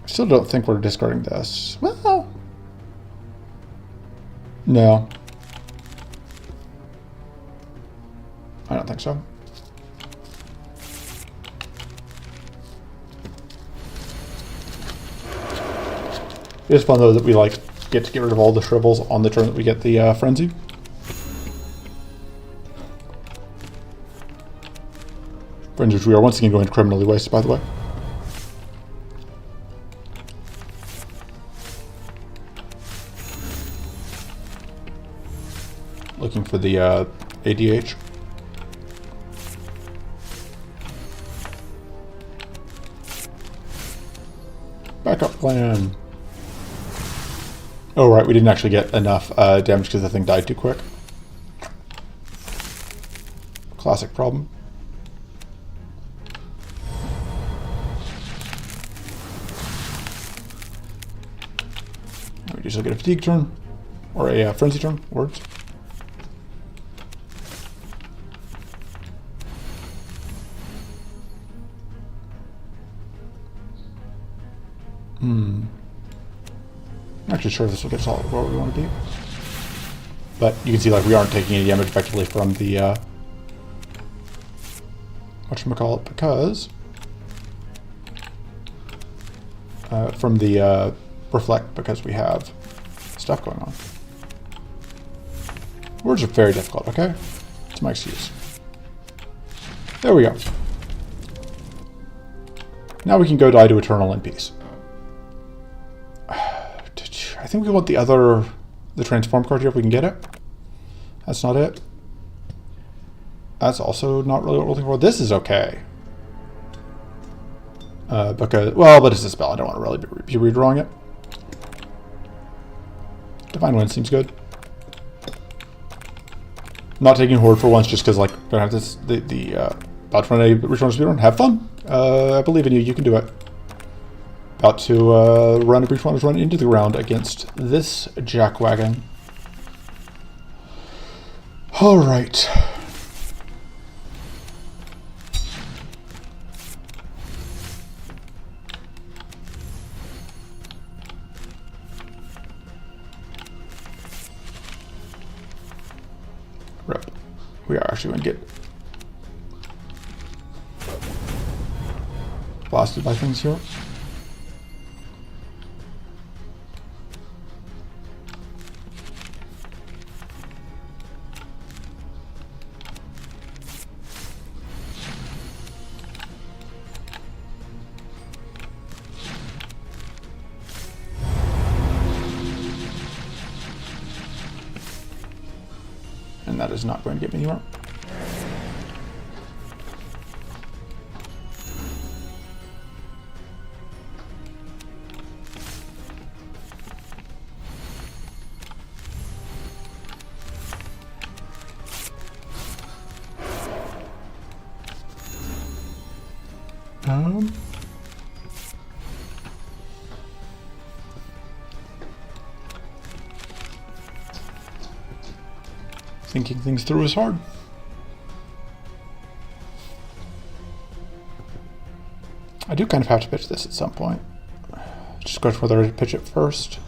[SPEAKER 1] still don't think we're discarding this. Well, no. I don't think so. It is fun though that we get to get rid of all the shrivels on the turn that we get the frenzy. Frenzy, which we are once again going to criminally waste, by the way. Looking for the ADH. Backup plan. Oh, right, we didn't actually get enough damage because the thing died too quick. Classic problem. We usually get a fatigue turn, or a frenzy turn, words. I'm actually sure this will get solid where we want to be. But you can see we aren't taking any damage effectively from the whatchamacallit, because from the reflect, because we have stuff going on. Words are very difficult, okay? It's my excuse. There we go. Now we can go die to Eternal in peace. I think we want the transform card here if we can get it. That's not it. That's also not really what we're looking for. This is okay. Because, well, but it's a spell. I don't want to really be redrawing it. Divine Wind seems good. not taking Horde for once just because, like, gonna have this, about to run a Return speedrun. Have fun. I believe in you. You can do it. About to run a brief run into the ground against this jackwagon. All right. Rip. We are actually going to get blasted by things here. And that is not going to get me anywhere. Thinking things through is hard. I do kind of have to pitch this at some point. Just question whether I pitch it first.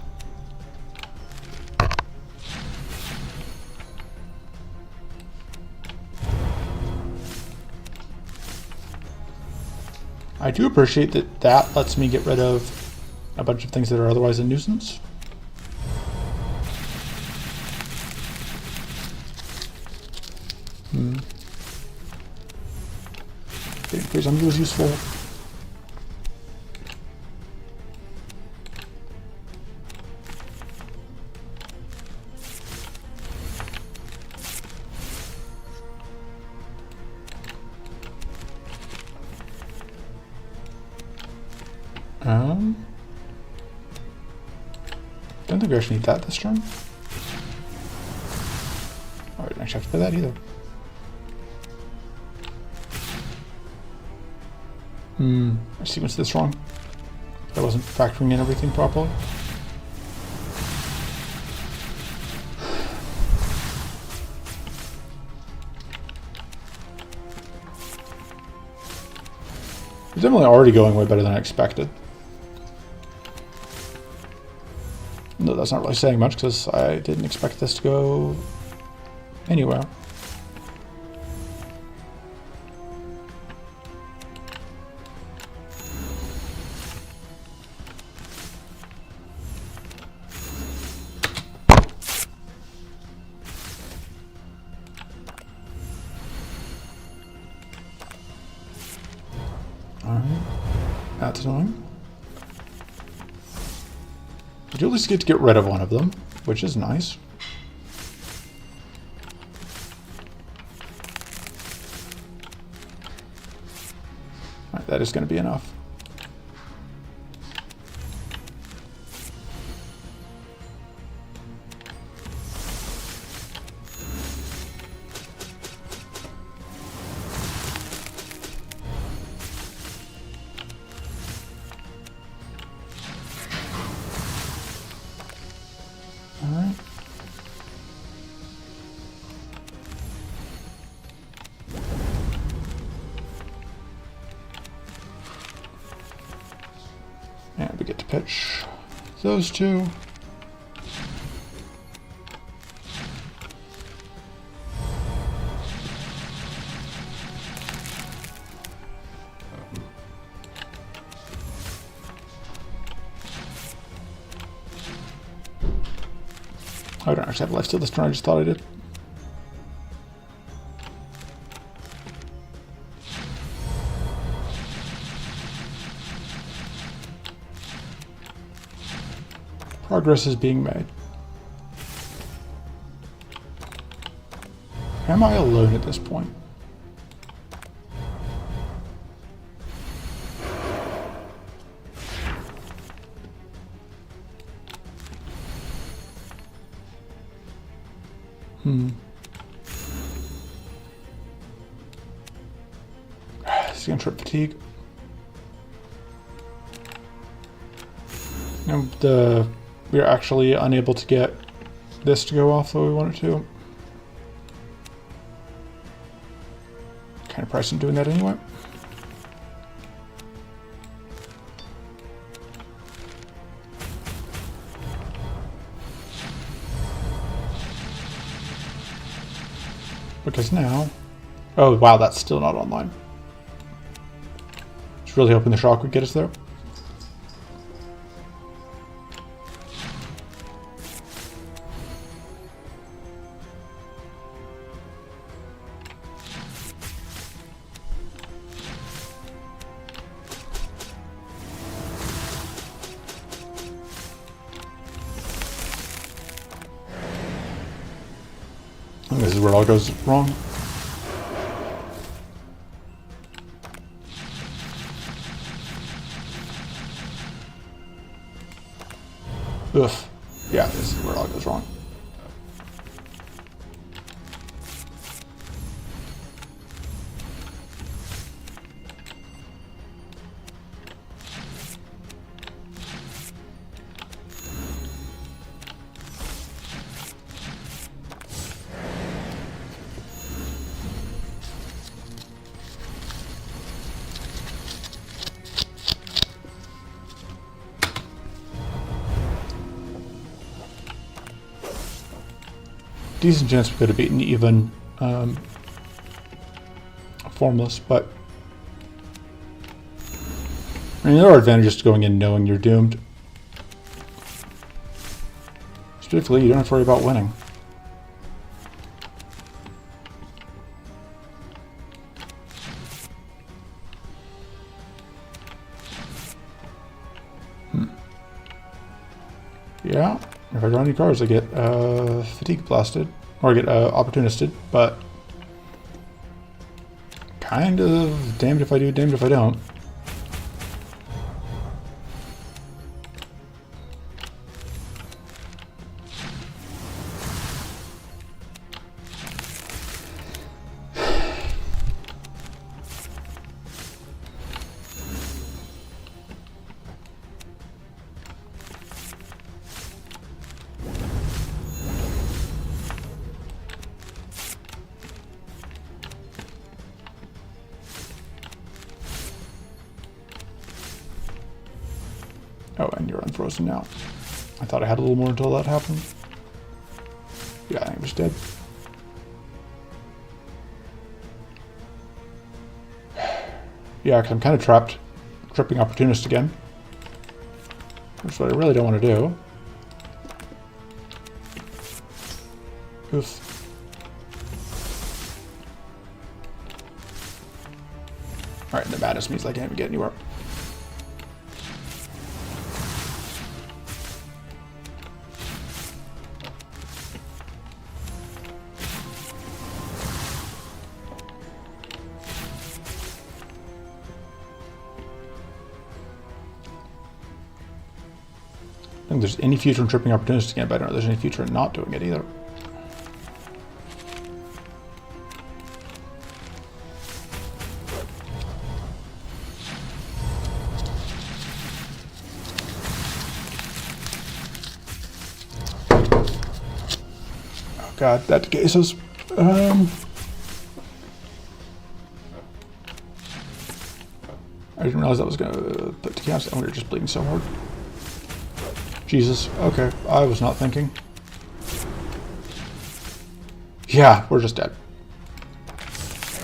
[SPEAKER 1] I do appreciate that that lets me get rid of a bunch of things that are otherwise a nuisance. Getting freeze on you is useful. Don't think we actually need that this turn. Oh, I didn't actually have to play that either. I sequenced this wrong. I wasn't factoring in everything properly. It's definitely already going way better than I expected. No, that's not really saying much because I didn't expect this to go anywhere. Alright, that's annoying. I do at least get to get rid of one of them, which is nice. Alright, that is going to be enough. Alright. And we get to pitch those two. I don't actually have a lifesteal this turn, I just thought I did. Progress is being made. Am I alone at this point? Scan trip fatigue. And we are actually unable to get this to go off the way we want it to. Kind of priced in doing that anyway. Because now, oh wow, that's still not online. Just really hoping the shock would get us there. This is where it all goes wrong. Ugh. Yeah, this is where it all goes wrong. Decent chance we could have beaten even Formless, but I mean, there are advantages to going in knowing you're doomed. Specifically, you don't have to worry about winning. Yeah. If I draw any cards, I get Fatigue Blasted, or I get Opportunisted, but kind of damned if I do, damned if I don't. Oh, and you're unfrozen now. I thought I had a little more until that happened. Yeah, I think it was dead. Yeah, because I'm kind of trapped. Tripping Opportunist again. Which is what I really don't want to do. Oof. Alright, the madness means I can't even get anywhere. I don't think there's any future in tripping Opportunist again, but I don't know if there's any future in not doing it either. Oh god, that decays us. I didn't realize that was going to put decay us, and we were just bleeding so hard. Jesus, okay, I was not thinking. Yeah, we're just dead.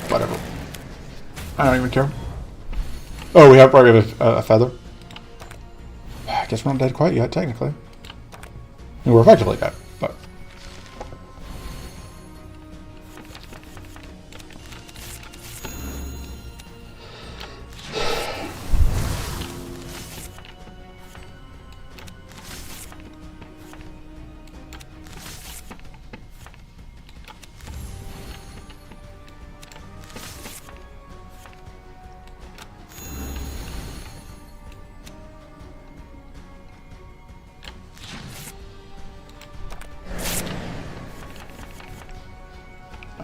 [SPEAKER 1] Whatever. I don't even care. Oh, we have a feather. I guess we're not dead quite yet, technically. I mean, we're effectively dead, but...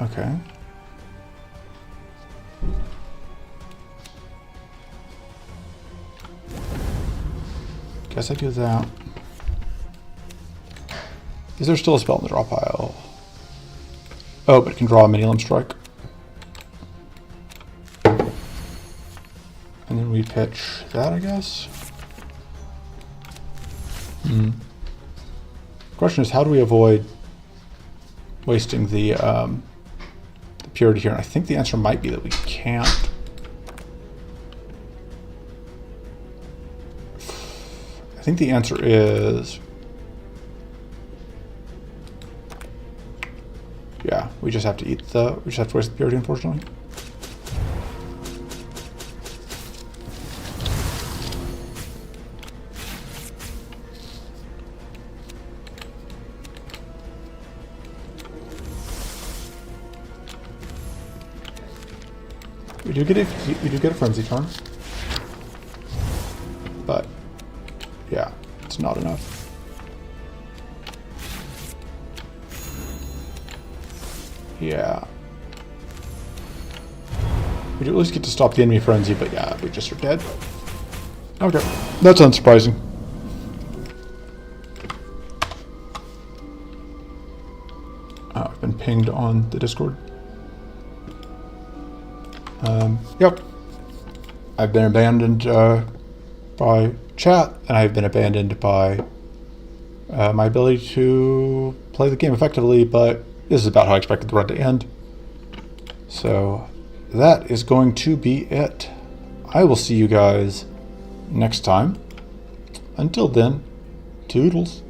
[SPEAKER 1] Okay. Guess I do that. Is there still a spell in the draw pile? Oh, but it can draw a mini limb strike. And then we pitch that, I guess. Question is, how do we avoid wasting the purity here? And I think the answer might be that we can't. I think the answer is, yeah, we just have to we just have to waste the purity, unfortunately. We do get a frenzy turn, but yeah, it's not enough. Yeah, we do at least get to stop the enemy frenzy, but yeah, we just are dead. Okay, that's unsurprising. I've been pinged on the Discord. Yep. I've been abandoned by chat, and I've been abandoned by my ability to play the game effectively, but this is about how I expected the run to end. So that is going to be it. I will see you guys next time. Until then, toodles.